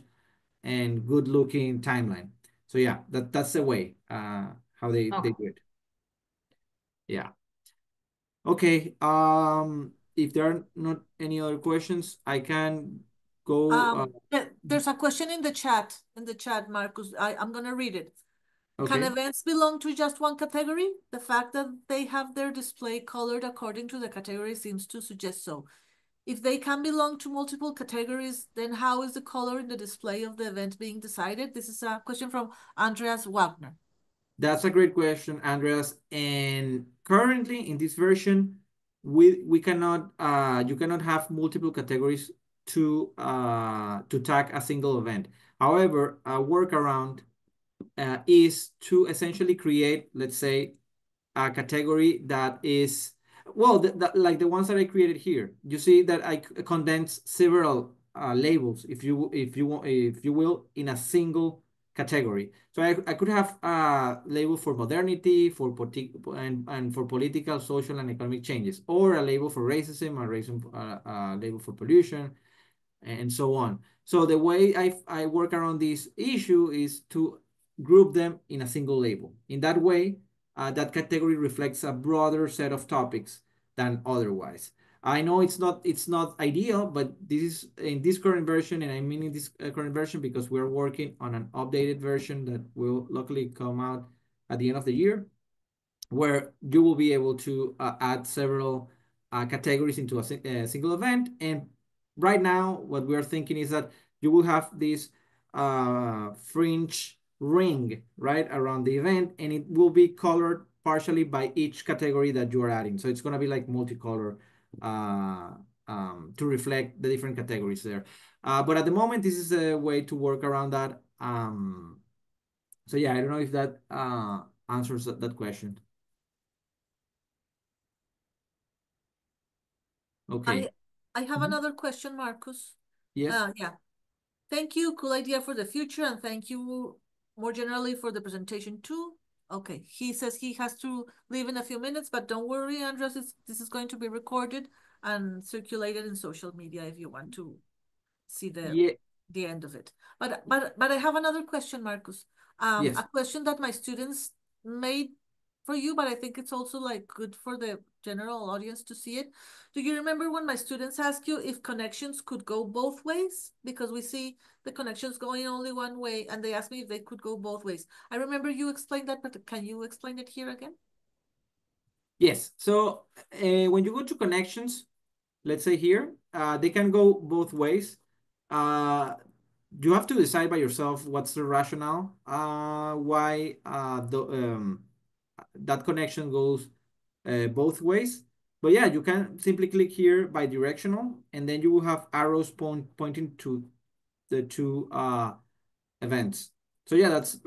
and good-looking timeline. So yeah, that's the way how they do it. Yeah. Okay. If there are not any other questions, I can go. There's a question in the chat, Marcus. I'm gonna read it. Can Okay. events belong to just one category? The fact that they have their display colored according to the category seems to suggest so. If they can belong to multiple categories, then how is the color in the display of the event being decided? This is a question from Andreas Wagner. That's a great question, Andreas. And currently in this version, we cannot you cannot have multiple categories to tag a single event. However, a workaround is to essentially create, let's say, a category that is, well, like the ones that I created here. You see that I condensed several labels, if you will, in a single category. So I could have a label for modernity, and for political, social, and economic changes, or a label for racism, a label for pollution, and so on. So the way I work around this issue is to group them in a single label. In that way, that category reflects a broader set of topics than otherwise. I know it's not ideal, but this is in this current version, and I mean in this current version because we're working on an updated version that will luckily come out at the end of the year, where you will be able to add several categories into a single event. And right now, what we are thinking is that you will have this fringe ring right around the event, and it will be colored partially by each category that you are adding. So it's going to be like multicolor to reflect the different categories there. But at the moment, this is a way to work around that. So yeah, I don't know if that answers that question. Okay. I have another question, Marcus. Yes. Yeah. Thank you. Cool idea for the future, and thank you more generally for the presentation too. Okay. He says he has to leave in a few minutes, but don't worry, Andres. This is going to be recorded and circulated in social media if you want to see Yeah. the end of it. But I have another question, Marcus. Yes. A question that my students made for you, but I think it's also like good for the general audience to see it. Do you remember when my students asked you if connections could go both ways? Because we see the connections going only one way, and they asked me if they could go both ways. I remember you explained that, but can you explain it here again? Yes. So when you go to connections, let's say here, they can go both ways. You have to decide by yourself what's the rationale, why that connection goes both ways. But yeah, you can simply click here by directional, and then you will have arrows pointing to the two events. So yeah, that's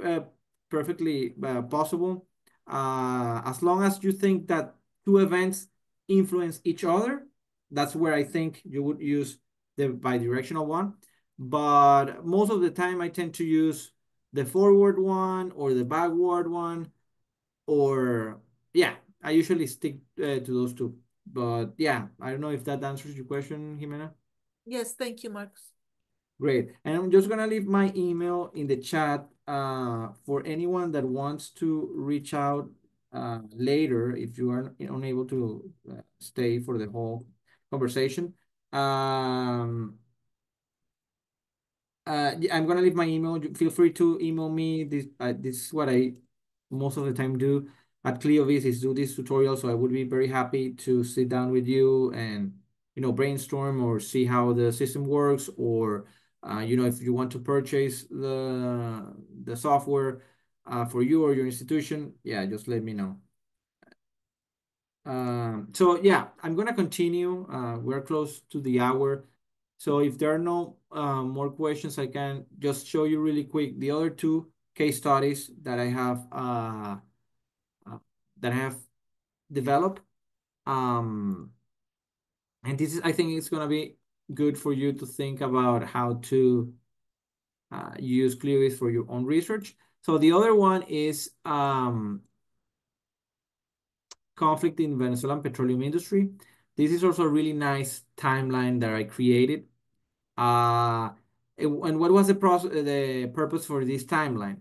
perfectly possible. As long as you think that two events influence each other, that's where I think you would use the bidirectional one. But most of the time, I tend to use the forward one or the backward one, or yeah, I usually stick to those two. But yeah, I don't know if that answers your question, Jimena. Yes, thank you, Marcus. Great. And I'm just gonna leave my email in the chat for anyone that wants to reach out later if you are unable to stay for the whole conversation. I'm gonna leave my email. Feel free to email me. This is what I most of the time do at ClioVis, is do this tutorial. So I would be very happy to sit down with you and brainstorm or see how the system works, or if you want to purchase the software for you or your institution, yeah, just let me know. So yeah, I'm gonna continue. We're close to the hour. So if there are no more questions, I can just show you really quick the other two case studies that I have developed. And this is, I think it's gonna be good for you to think about how to use ClioVis for your own research. So the other one is conflict in Venezuelan petroleum industry. This is also a really nice timeline that I created. And what was the purpose for this timeline?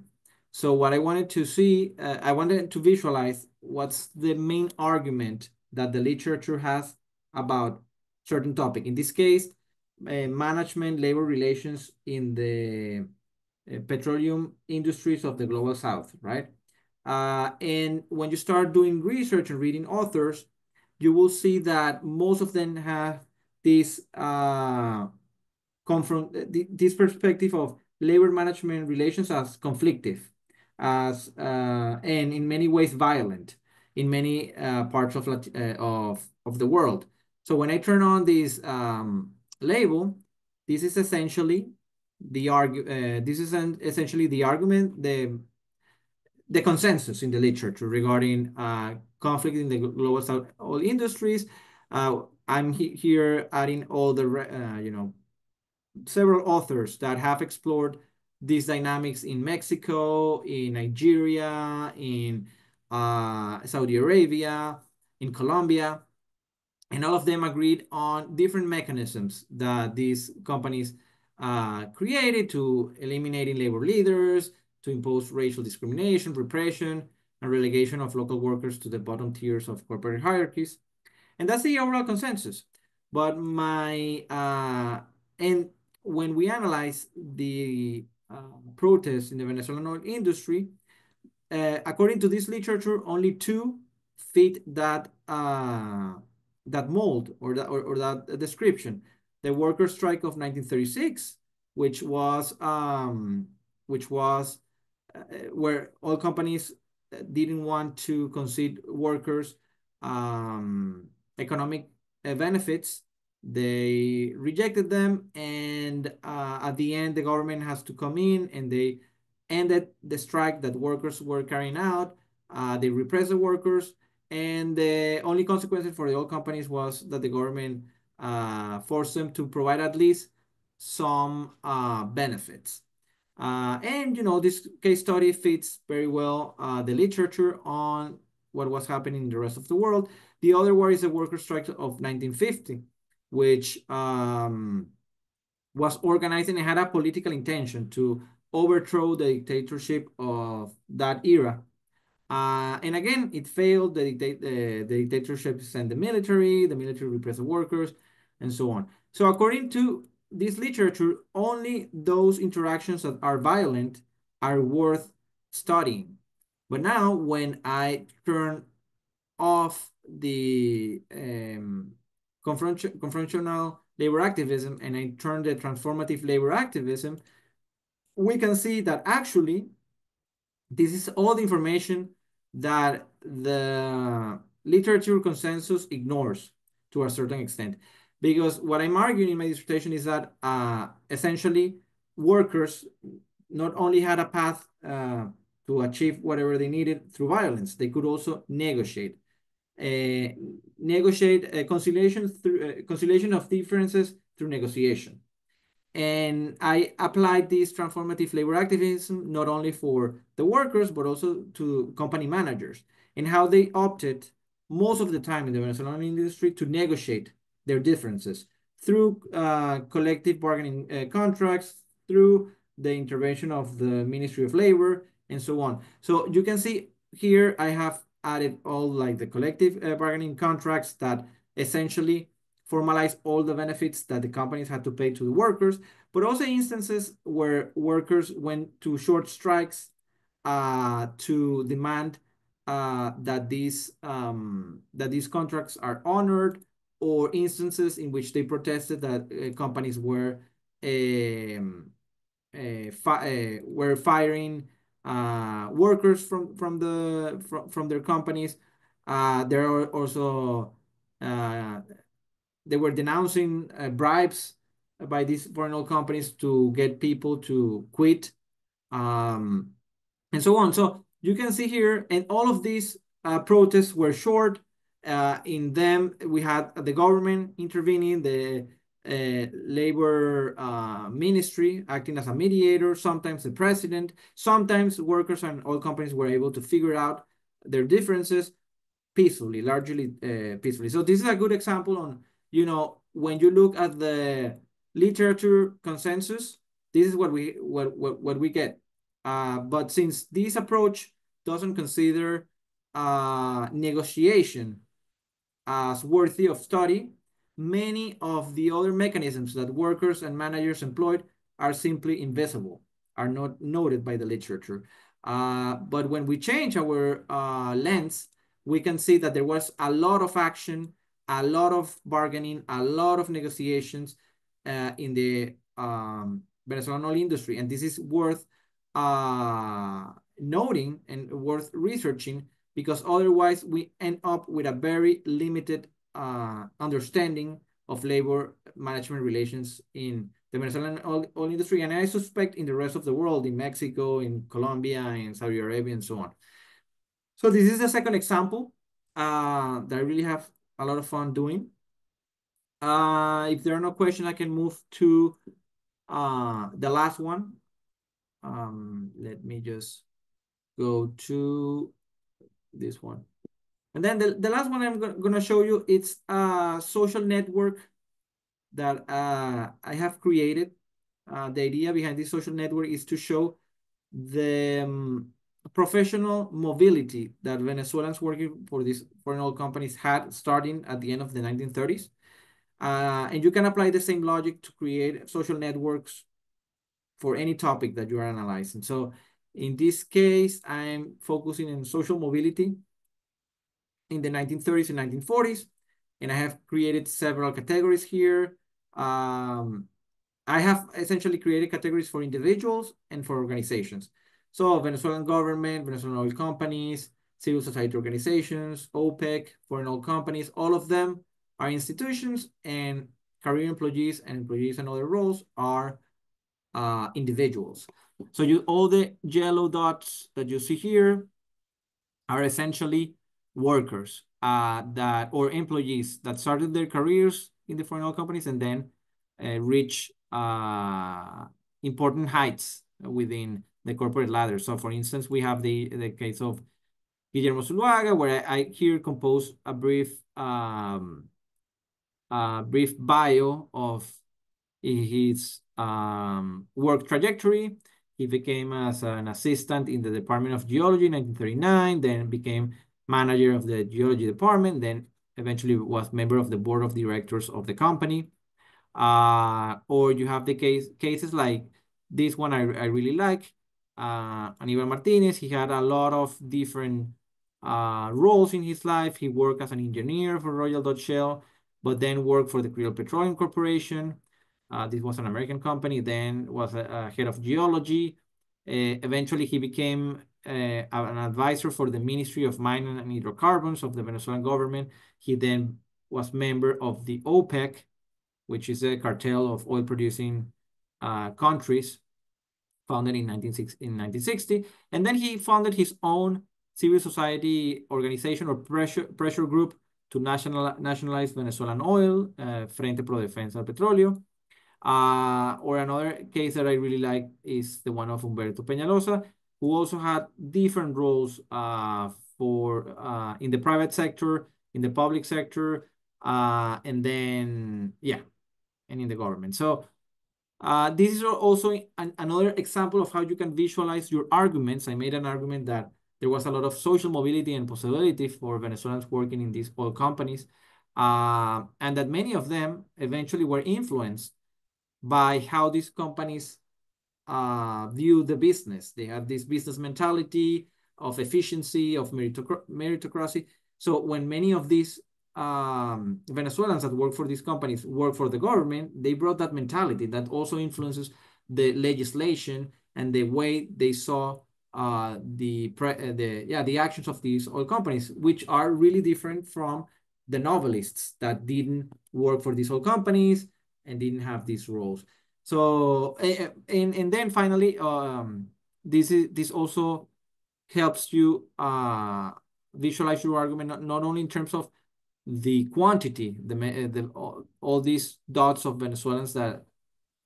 So what I wanted to see, I wanted to visualize what's the main argument that the literature has about certain topic. In this case, management, labor relations in the petroleum industries of the global south, right? And when you start doing research and reading authors, you will see that most of them have this this perspective of labor management relations as conflictive, as and in many ways violent in many parts of the world. So when I turn on this label, this is essentially the argument, the consensus in the literature regarding conflict in the global south oil industries. I'm here adding all the several authors that have explored these dynamics in Mexico, in Nigeria, in Saudi Arabia, in Colombia, and all of them agreed on different mechanisms that these companies created to eliminating labor leaders, to impose racial discrimination, repression, and relegation of local workers to the bottom tiers of corporate hierarchies. And that's the overall consensus. But and when we analyze the protests in the Venezuelan oil industry, according to this literature, only two fit that that mold or that description. The workers' strike of 1936, which was where all companies didn't want to concede workers economic benefits. They rejected them, and at the end, the government has to come in and they ended the strike that workers were carrying out. They repressed the workers, and the only consequence for the oil companies was that the government forced them to provide at least some benefits. And this case study fits very well the literature on what was happening in the rest of the world. The other one is the workers' strike of 1950, which was organized and had a political intention to overthrow the dictatorship of that era. And again, it failed. The dictatorship sent the military repressed the workers, and so on. So according to this literature, only those interactions that are violent are worth studying. But now when I turn off the confrontational labor activism and I turn the transformative labor activism, we can see that actually this is all the information that the literature consensus ignores to a certain extent. Because what I'm arguing in my dissertation is that essentially workers not only had a path to achieve whatever they needed through violence, they could also negotiate. Conciliation of differences through negotiation. And I applied this transformative labor activism not only for the workers, but also to company managers and how they opted most of the time in the Venezuelan industry to negotiate their differences through collective bargaining contracts, through the intervention of the Ministry of Labor, and so on. So you can see here I have added all like the collective bargaining contracts that essentially formalize all the benefits that the companies had to pay to the workers, but also instances where workers went to short strikes to demand that these contracts are honored, or instances in which they protested that companies were firing workers from their companies. There are also they were denouncing bribes by these foreign oil companies to get people to quit, and so on. So you can see here, and all of these protests were short. In them, we had the government intervening, the labor ministry acting as a mediator, sometimes the president, sometimes workers and oil companies were able to figure out their differences peacefully, largely peacefully. So this is a good example on, when you look at the literature consensus, this is what we get. But since this approach doesn't consider negotiation as worthy of study, many of the other mechanisms that workers and managers employed are simply invisible, are not noted by the literature. But when we change our lens, we can see that there was a lot of action, a lot of bargaining, a lot of negotiations in the Venezuelan oil industry. And this is worth noting and worth researching, because otherwise we end up with a very limited understanding of labor management relations in the Venezuelan oil industry, and I suspect in the rest of the world, in Mexico, in Colombia, in Saudi Arabia, and so on. So this is the second example that I really have a lot of fun doing. If there are no questions, I can move to the last one. Let me just go to this one. And then the last one I'm going to show you, it's a social network that I have created. The idea behind this social network is to show the professional mobility that Venezuelans working for these foreign oil companies had starting at the end of the 1930s. And you can apply the same logic to create social networks for any topic that you are analyzing. So in this case, I'm focusing on social mobility in the 1930s and 1940s, and I have created several categories here. I have essentially created categories for individuals and for organizations. So Venezuelan government, Venezuelan oil companies, civil society organizations, OPEC, foreign oil companies, all of them are institutions, and career employees and other roles are individuals. So all the yellow dots that you see here are essentially workers or employees that started their careers in the foreign oil companies and then reach important heights within the corporate ladder. So for instance, we have the case of Guillermo Zuluaga, where I here compose a brief bio of his work trajectory. He became as an assistant in the Department of Geology in 1939, then became manager of the geology department, then eventually was member of the board of directors of the company. Or you have the cases like this one I really like, Aníbal Martinez. He had a lot of different roles in his life. He worked as an engineer for Royal Dutch Shell, but then worked for the Creole Petroleum Corporation. This was an American company, then was a head of geology. Eventually, he became an advisor for the Ministry of Mining and Hydrocarbons of the Venezuelan government. He then was member of the OPEC, which is a cartel of oil-producing countries, founded in 1960. And then he founded his own civil society organization or pressure group to nationalize Venezuelan oil, Frente Pro Defensa del Petróleo. Or another case that I really like is the one of Humberto Peñalosa, who also had different roles in the private sector, in the public sector, and then, and in the government. So this is also another example of how you can visualize your arguments. I made an argument that there was a lot of social mobility and possibility for Venezuelans working in these oil companies, and that many of them eventually were influenced by how these companies view the business. They have this business mentality of efficiency, of meritocracy. So when many of these Venezuelans that work for these companies work for the government, they brought that mentality that also influences the legislation and the way they saw the actions of these oil companies, which are really different from the novelists that didn't work for these oil companies and didn't have these roles. So and then finally, this also helps you visualize your argument not only in terms of the quantity, all these dots of Venezuelans that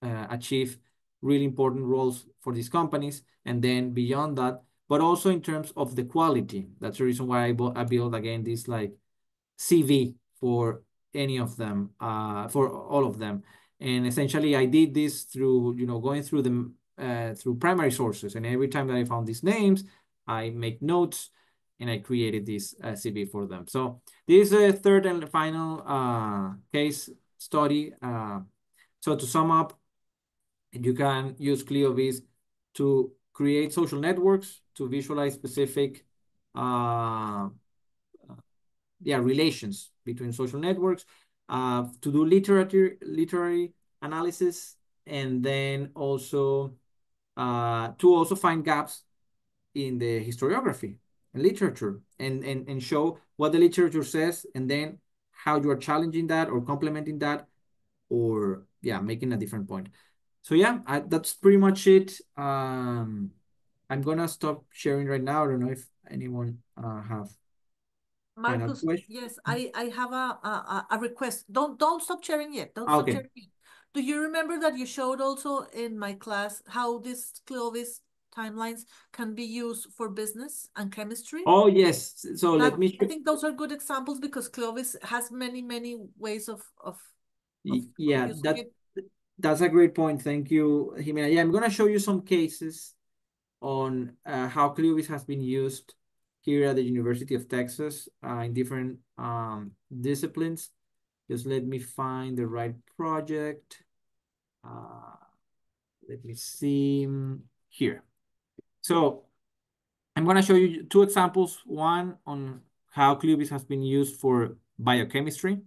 achieve really important roles for these companies, and then beyond that, but also in terms of the quality. That's the reason why I built again this like CV for any of them, for all of them. And essentially I did this through, going through them through primary sources. And every time that I found these names, I make notes and I created this CV for them. So this is a third and final case study. So to sum up, you can use ClioVis to create social networks, to visualize specific relations between social networks, to do literary analysis, and then also to also find gaps in the historiography and literature, and show what the literature says, and then how you are challenging that or complementing that, or making a different point. So that's pretty much it. I'm gonna stop sharing right now. I don't know if anyone have Marcus, question. yes, I have a request. Don't stop sharing yet. Don't stop Okay. sharing yet. Do you remember that you showed also in my class how these ClioVis timelines can be used for business and chemistry? Oh yes. So let me. I think those are good examples because ClioVis has many ways of Yeah, using it. that's a great point. Thank you, Jimena. Yeah, I'm gonna show you some cases on how ClioVis has been used here at the University of Texas in different disciplines. Just let me find the right project. Let me see here. So I'm going to show you two examples, one on how ClioVis has been used for biochemistry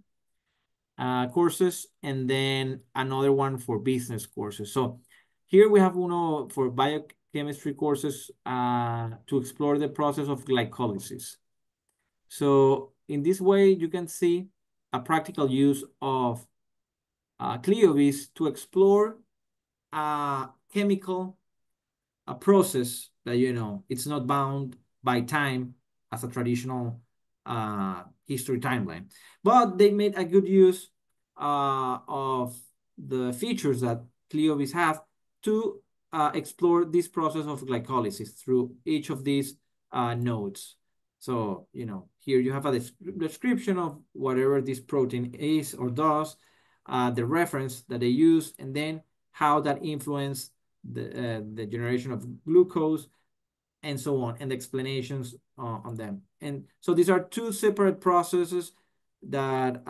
courses, and then another one for business courses. So here we have one for biochemistry courses to explore the process of glycolysis. So in this way, you can see a practical use of ClioVis to explore a chemical, a process that, it's not bound by time as a traditional history timeline. But they made a good use of the features that ClioVis have to explore this process of glycolysis through each of these nodes. So, here you have a description of whatever this protein is or does, the reference that they use, and then how that influenced the generation of glucose, and so on, and the explanations on them. And so these are two separate processes that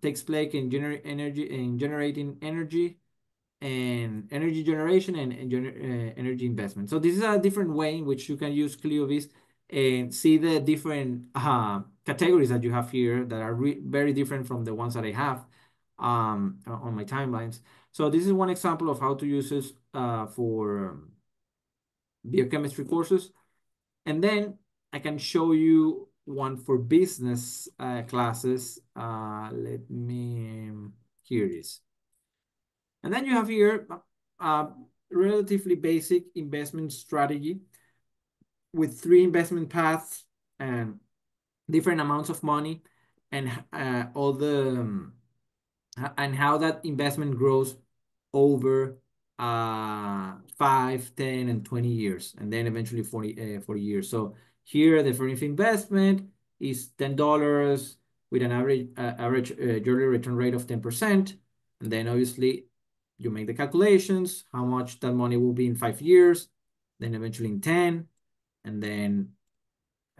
takes place in generating energy, and energy generation, and energy investment. So this is a different way in which you can use ClioVis and see the different categories that you have here that are very different from the ones that I have on my timelines. So this is one example of how to use this for biochemistry courses. And then I can show you one for business classes. Here it is. And then you have here a relatively basic investment strategy with 3 investment paths and different amounts of money, and all the and how that investment grows over 5, 10, and 20 years, and then eventually 40 years. So here the first investment is $10 with an average yearly return rate of 10%. And then obviously you make the calculations, how much that money will be in 5 years, then eventually in 10, and then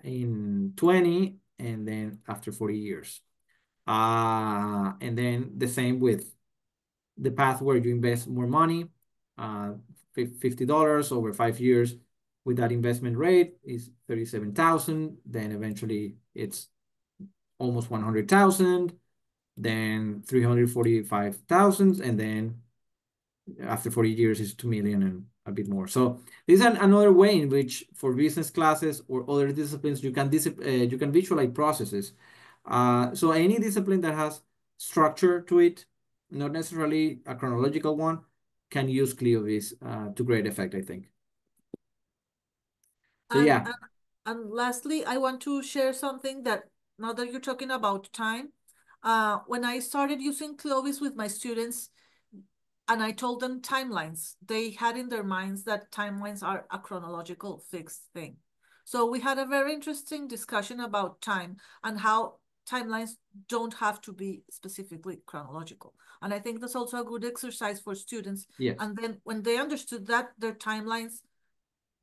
in 20, and then after 40 years. And then the same with the path where you invest more money, $50 over 5 years with that investment rate is 37,000. Then eventually it's almost 100,000, then 345,000, and then after 40 years is 2 million and a bit more. So this is another way in which for business classes or other disciplines you can visualize processes. So any discipline that has structure to it, not necessarily a chronological one, can use ClioVis to great effect, I think. So And lastly, I want to share something that now that you're talking about time, when I started using ClioVis with my students, and I told them timelines, they had in their minds that timelines are a chronological fixed thing. So we had a very interesting discussion about time and how timelines don't have to be specifically chronological. And I think that's also a good exercise for students. Yes. And then when they understood that, their timelines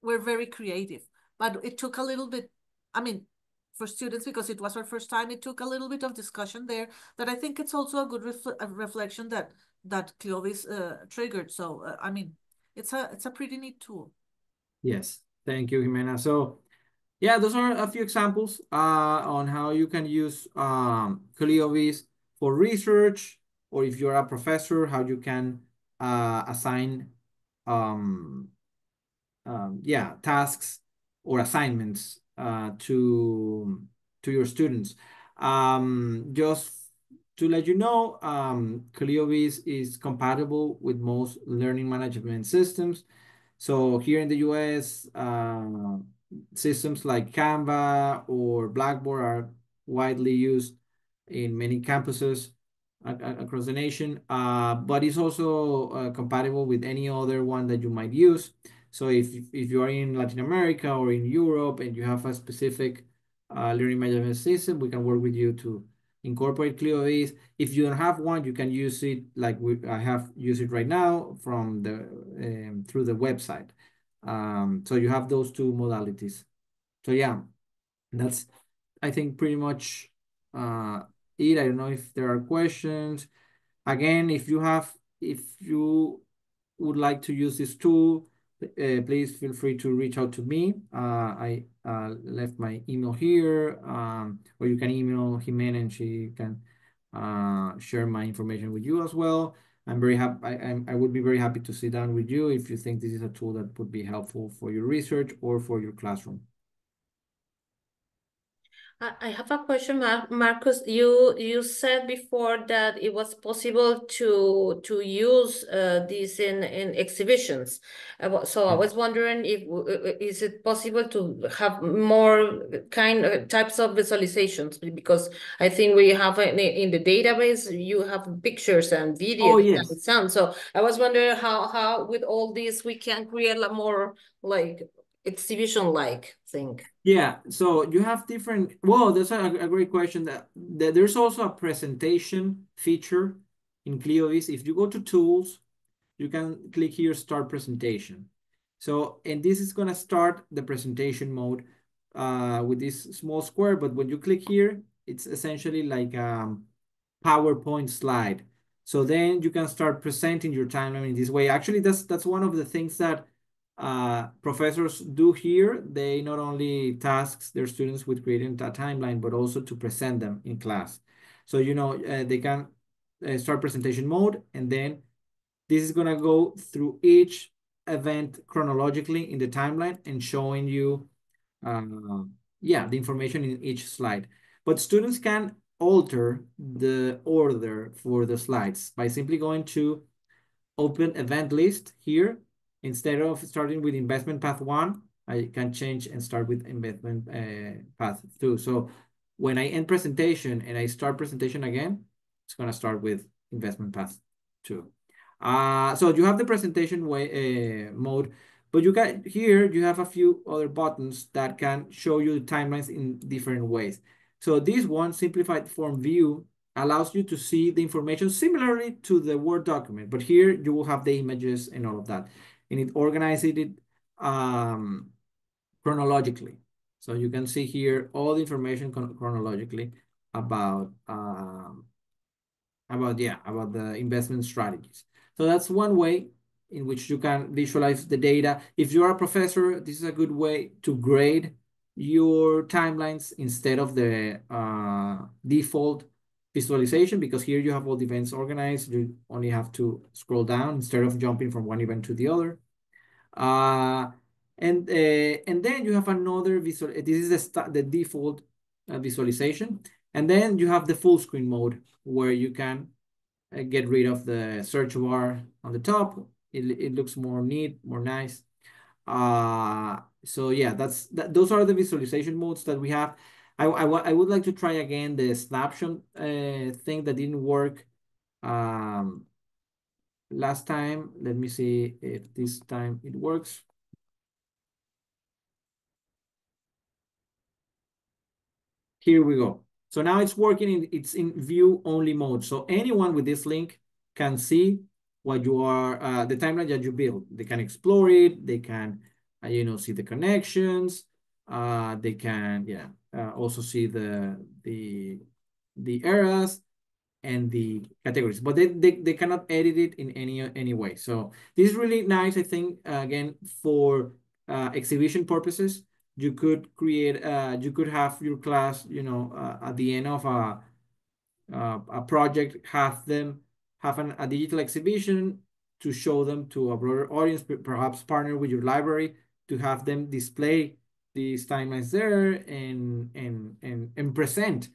were very creative. But it took a little bit, I mean, for students, because it was our first time, it took a little bit of discussion there that I think it's also a good reflection that ClioVis triggered. So, I mean, it's a pretty neat tool. Yes, thank you, Jimena. So yeah, those are a few examples on how you can use ClioVis for research, or if you're a professor, how you can assign tasks or assignments to your students. Just to let you know, ClioVis is compatible with most learning management systems. So here in the US, systems like Canva or Blackboard are widely used in many campuses across the nation, but it's also compatible with any other one that you might use. So if you are in Latin America or in Europe and you have a specific learning management system, we can work with you to incorporate ClioVis. If you don't have one, you can use it like I have used it right now from the through the website. So you have those two modalities. So yeah, that's I think pretty much it. I don't know if there are questions. Again, if you would like to use this tool, please feel free to reach out to me. I left my email here, or you can email Jimena and she can share my information with you as well. I'm very happy. I would be very happy to sit down with you if you think this is a tool that would be helpful for your research or for your classroom. I have a question, Marcus. You said before that it was possible to use this in exhibitions. So I was wondering if is it possible to have more types of visualizations, because I think we have in the database you have pictures and videos. Oh, yes. And sound. So I was wondering how with all this we can create a more like exhibition-like thing. Yeah, so you have different, well, that's a great question. That there's also a presentation feature in ClioVis. If you go to tools, you can click here, start presentation. So, and this is gonna start the presentation mode with this small square, but when you click here, it's essentially like a PowerPoint slide. So then you can start presenting your timeline in this way. Actually, that's one of the things that professors do here. They not only tasks their students with creating a timeline, but also to present them in class. So, they can start presentation mode, and then this is gonna go through each event chronologically in the timeline and showing you, the information in each slide. But students can alter the order for the slides by simply going to open event list here. Instead of starting with investment path 1, I can change and start with investment path 2. So when I end presentation and I start presentation again, it's gonna start with investment path 2. So you have the presentation mode, but you have a few other buttons that can show you the timelines in different ways. So this one, simplified form view, allows you to see the information similarly to the Word document, but here you will have the images and all of that. And it organizes it chronologically. So you can see here all the information chronologically about the investment strategies. So that's one way in which you can visualize the data. If you're a professor, this is a good way to grade your timelines instead of the default visualization, because here you have all the events organized. You only have to scroll down instead of jumping from one event to the other. And then you have another visual. This is the default visualization. And then you have the full screen mode where you can get rid of the search bar on the top. It looks more neat, more nice. So yeah, those are the visualization modes that we have. I would like to try again the snapshot thing that didn't work last time. Let me see if this time it works. Here we go. So now it's working, it's in view only mode. So anyone with this link can see what you are, the timeline that you build. They can explore it. They can, see the connections. They can, also see the eras and the categories, but they cannot edit it in any way. So this is really nice, I think, again, for exhibition purposes. You could create, you could have your class, at the end of a project, have them have a digital exhibition to show them to a broader audience, perhaps partner with your library to have them display these timelines there and present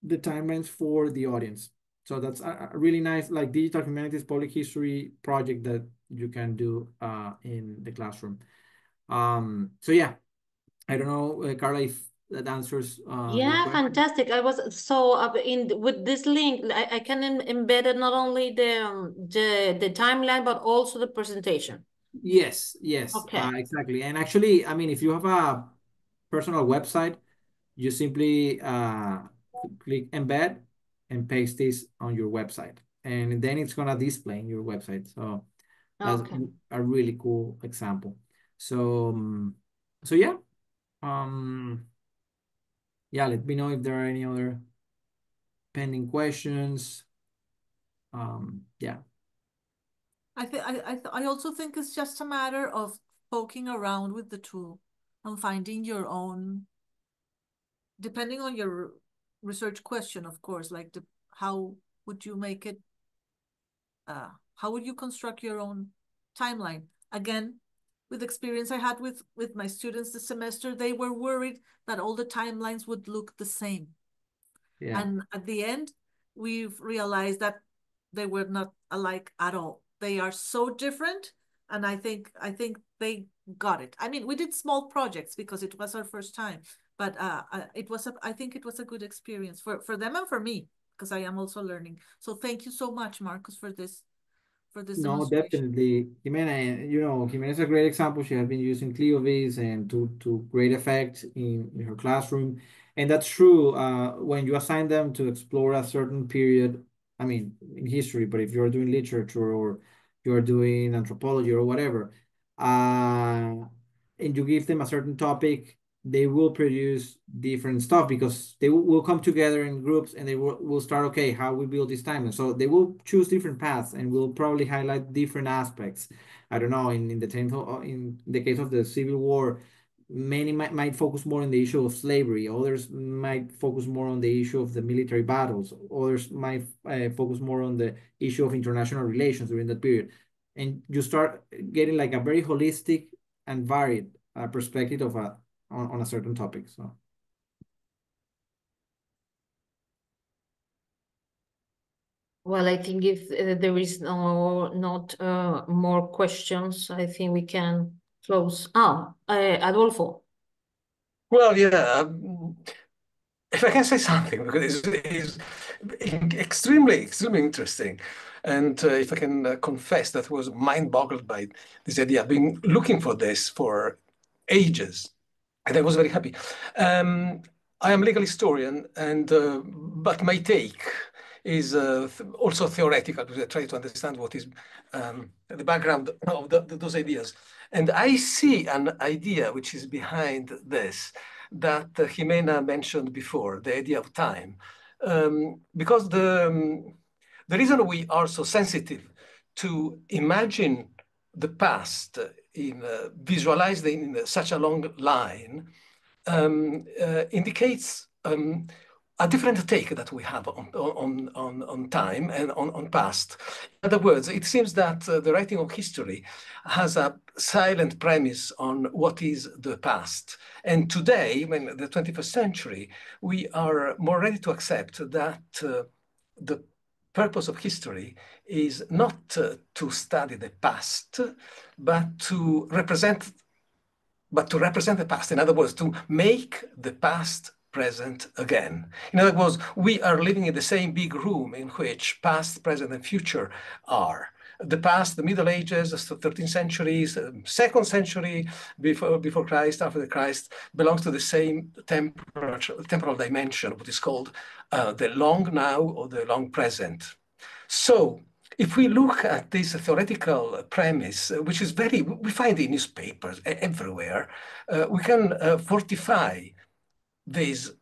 the timelines for the audience. So that's a really nice, like, digital humanities public history project that you can do in the classroom. So yeah, I don't know, Carla, if that answers your Yeah, question. fantastic. I was so with this link, I can embed it not only the timeline but also the presentation. Yes, Okay. exactly. And actually, I mean, if you have a personal website, you simply click embed and paste this on your website, and then it's gonna display in your website. So that's Okay. a really cool example. So so yeah, yeah. Let me know if there are any other pending questions. Yeah. I also think it's just a matter of poking around with the tool and finding your own, depending on your research question, of course, like how would you make it, how would you construct your own timeline? Again, with experience I had with my students this semester, they were worried that all the timelines would look the same. Yeah. And at the end, we've realized that they were not alike at all. They are so different. And I think they got it. I mean, we did small projects because it was our first time, but I think it was a good experience for them and for me, because I am also learning. So thank you so much, Marcus, for this No, demonstration. definitely. Jimena, Jimena is a great example. She has been using ClioVis and to great effect in her classroom. And that's true. When you assign them to explore a certain period, I mean, in history, but if you're doing literature or you're doing anthropology or whatever, and you give them a certain topic, they will produce different stuff because they will come together in groups and they will start, okay, how we build this time. And so they will choose different paths and will probably highlight different aspects. I don't know, in the case of the Civil War, many might focus more on the issue of slavery. Others might focus more on the issue of the military battles. Others might focus more on the issue of international relations during that period. And you start getting like a very holistic and varied perspective of on a certain topic. So Well, I think if there is not more questions, I think we can close. Adolfo. Well, yeah. If I can say something, because it's extremely interesting. And if I can confess that was mind-boggled by this idea. I've been looking for this for ages, and I was very happy. I am a legal historian, and but my take is also theoretical, because I try to understand what is the background of those ideas. And I see an idea which is behind this that Jimena mentioned before, the idea of time. Because the reason we are so sensitive to imagine the past visualized in such a long line indicates a different take that we have on time and on past. In other words, it seems that the writing of history has a silent premise on what is the past. And today, in the 21st century, we are more ready to accept that the purpose of history is not to study the past, but to represent the past. In other words, to make the past present again. In other words, we are living in the same big room in which past, present, and future are. The past, the Middle Ages, the 13th centuries, 2nd century before Christ, after the Christ, belongs to the same temporal dimension, what is called the long now or the long present. So if we look at this theoretical premise, which is we find in newspapers everywhere, we can fortify this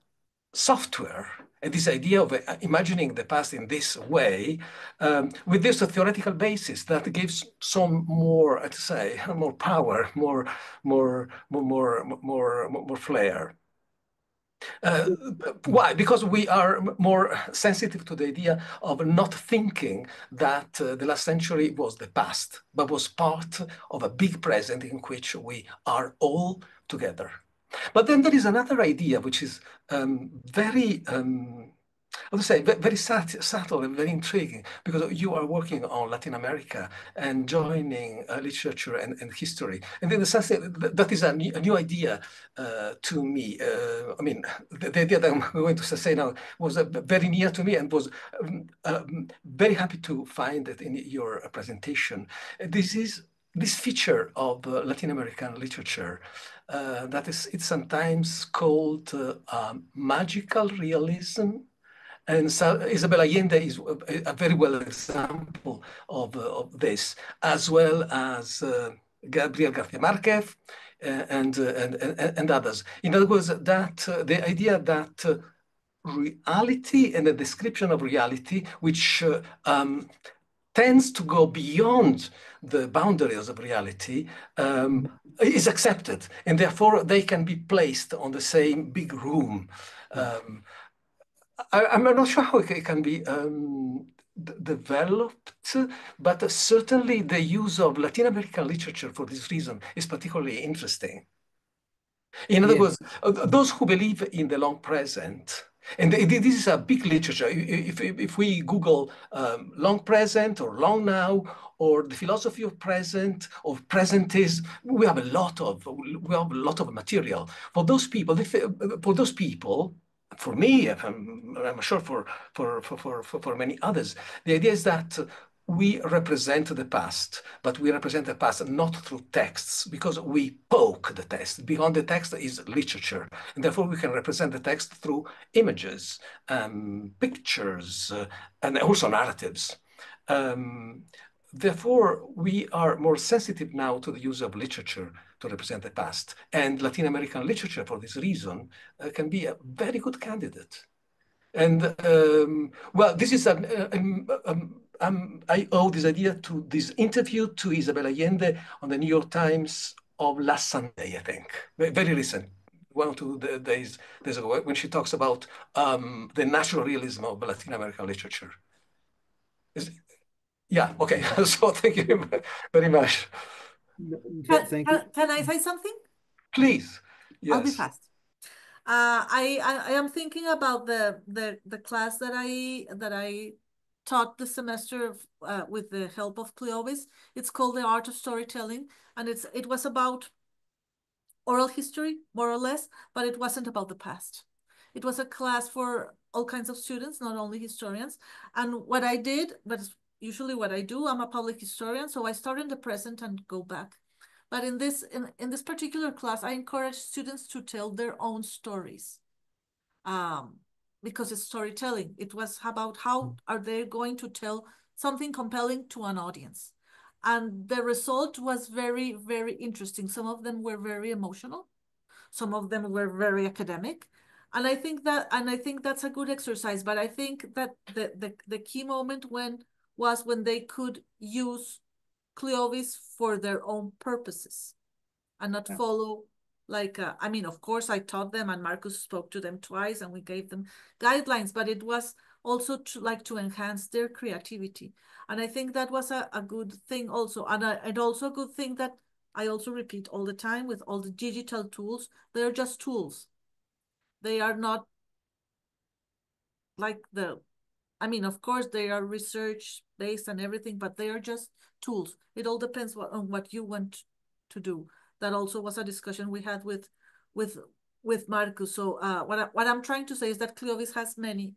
software and this idea of imagining the past in this way with this theoretical basis that gives some more, I'd say, more power, more flair. Why? Because we are more sensitive to the idea of not thinking that the last century was the past, but was part of a big present in which we are all together. But then there is another idea which is very I would say very subtle and very intriguing, because you are working on Latin America and joining literature and history. And in the sense that is a new idea to me. I mean, the idea that I'm going to say now was very near to me, and was very happy to find it in your presentation. This feature of Latin American literature it's sometimes called magical realism. And so Isabel Allende is a very well example of this, as well as Gabriel García Márquez and others. In other words, that the idea that reality and the description of reality, which tends to go beyond the boundaries of reality, is accepted, and therefore they can be placed on the same big room. I'm not sure how it can be developed, but certainly the use of Latin American literature for this reason is particularly interesting. In other words, those who believe in the long present, and this is a big literature. If we Google long present or long now, or the philosophy of present, or presentism, we have a lot of material for those people. For me, I'm sure for many others, the idea is that we represent the past, but we represent the past not through texts, because we poke the text. Beyond the text is literature, and therefore we can represent the text through images, pictures, and also narratives. Therefore, we are more sensitive now to the use of literature to represent the past. And Latin American literature, for this reason, can be a very good candidate. And well, this is I owe this idea to this interview to Isabel Allende on the New York Times of last Sunday, I think, very recent, 1 or 2 days ago, when she talks about the natural realism of Latin American literature. Yeah, okay. So thank you very much. Thank you. Can I say something? Please. Yes. I'll be fast. I am thinking about the class that I taught this semester with the help of ClioVis. It's called The Art of Storytelling, and it was about oral history, more or less, but it wasn't about the past. It was a class for all kinds of students, not only historians. And what I did, but usually what I do, I'm a public historian, so I start in the present and go back. But in this particular class, I encourage students to tell their own stories, because it's storytelling. It was about how are they going to tell something compelling to an audience. And the result was very, very interesting. Some of them were very emotional. Some of them were very academic. And I think that's a good exercise. But I think that the key moment was when they could use ClioVis for their own purposes and not follow like, I mean, of course I taught them and Marcus spoke to them twice and we gave them guidelines, but it was also to enhance their creativity. And I think that was a good thing also. And also a good thing that I also repeat all the time with all the digital tools, they're just tools. They are not like I mean, of course, they are research-based and everything, but they are just tools. It all depends on what you want to do. That also was a discussion we had with with Marcus. So what I'm trying to say is that ClioVis has many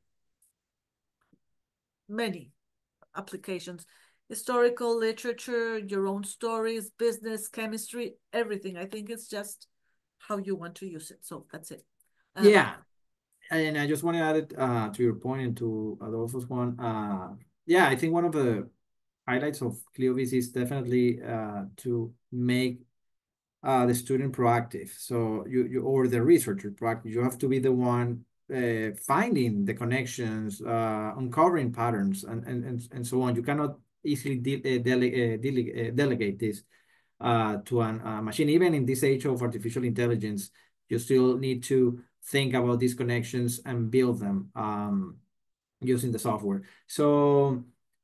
applications: historical, literature, your own stories, business, chemistry, everything. I think it's just how you want to use it. So that's it. Yeah. And I just want to add it to your point and to Adolfo's one. Yeah, I think one of the highlights of ClioVis is definitely to make the student proactive. So you or the researcher proactive. You have to be the one finding the connections, uncovering patterns, and so on. You cannot easily delegate this to a machine. Even in this age of artificial intelligence, you still need to think about these connections and build them using the software. So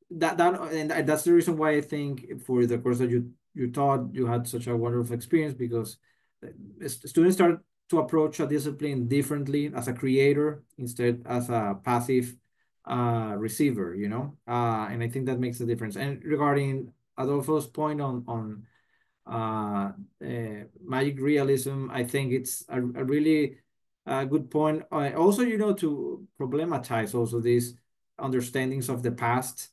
that's the reason why I think for the course that you taught, you had such a wonderful experience, because students start to approach a discipline differently as a creator instead as a passive receiver, you know, and I think that makes a difference. And regarding Adolfo's point on magic realism, I think it's a really good point. Also, you know, to problematize also these understandings of the past,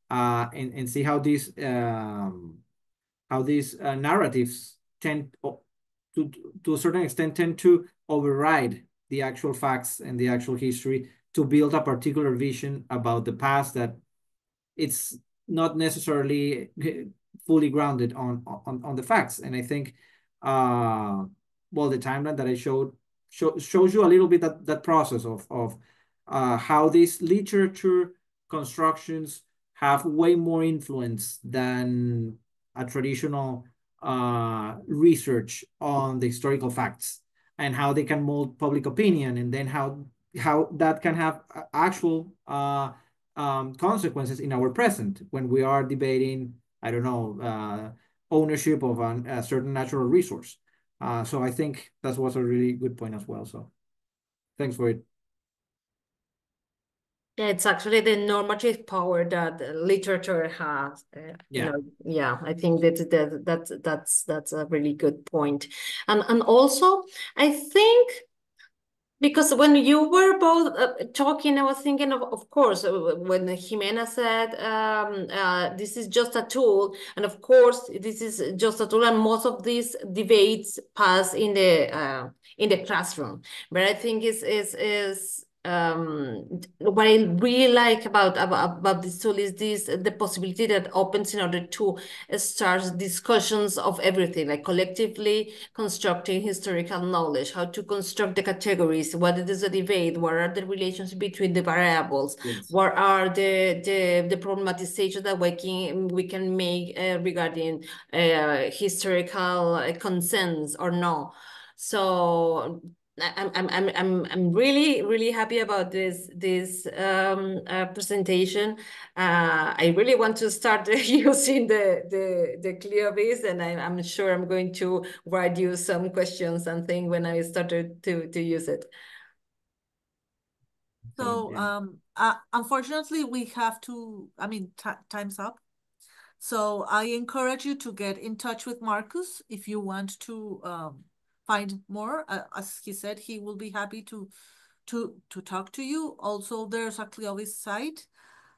and see how these narratives tend to a certain extent tend to override the actual facts and the actual history to build a particular vision about the past that it's not necessarily fully grounded on the facts. And I think well, the timeline that I showed shows you a little bit that process of how these literature constructions have way more influence than a traditional research on the historical facts, and how they can mold public opinion, and then how that can have actual consequences in our present when we are debating, I don't know, ownership of a certain natural resource. So I think that was a really good point as well. So thanks for it. Yeah, it's actually the normative power that literature has. Yeah. Yeah, I think that's a really good point. And also, I think, because when you were both talking, I was thinking of course, when Jimena said this is just a tool, and of course this is just a tool, and most of these debates pass in the classroom. But I think is what I really like about this tool is the possibility that opens in order to start discussions of everything, like collectively constructing historical knowledge, how to construct the categories, what is the debate, what are the relations between the variables, Yes. what are the problematization that we can make regarding historical consents or no. So I'm really happy about this presentation. I really want to start using the ClioVis, and I'm sure I'm going to write you some questions and things when I started to use it. So unfortunately, we have to. I mean, time's up. So I encourage you to get in touch with Marcus if you want to find more. As he said, he will be happy to talk to you. Also, there's a ClioVis site.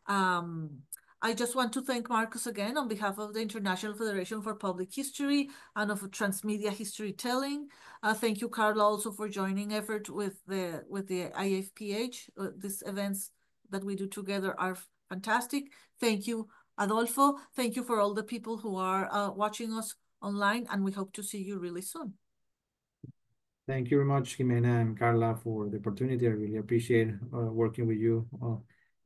I just want to thank Marcus again on behalf of the International Federation for Public History and of Transmedia History Telling. Thank you, Carla, also for joining effort with the IFPH. These events that we do together are fantastic. Thank you, Adolfo. Thank you for all the people who are watching us online, and we hope to see you really soon. Thank you very much, Jimena and Carla, for the opportunity. I really appreciate working with you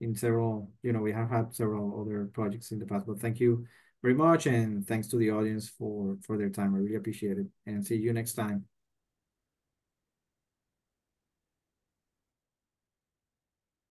in several, you know, we have had several other projects in the past, but thank you very much. And thanks to the audience for their time. I really appreciate it, and see you next time.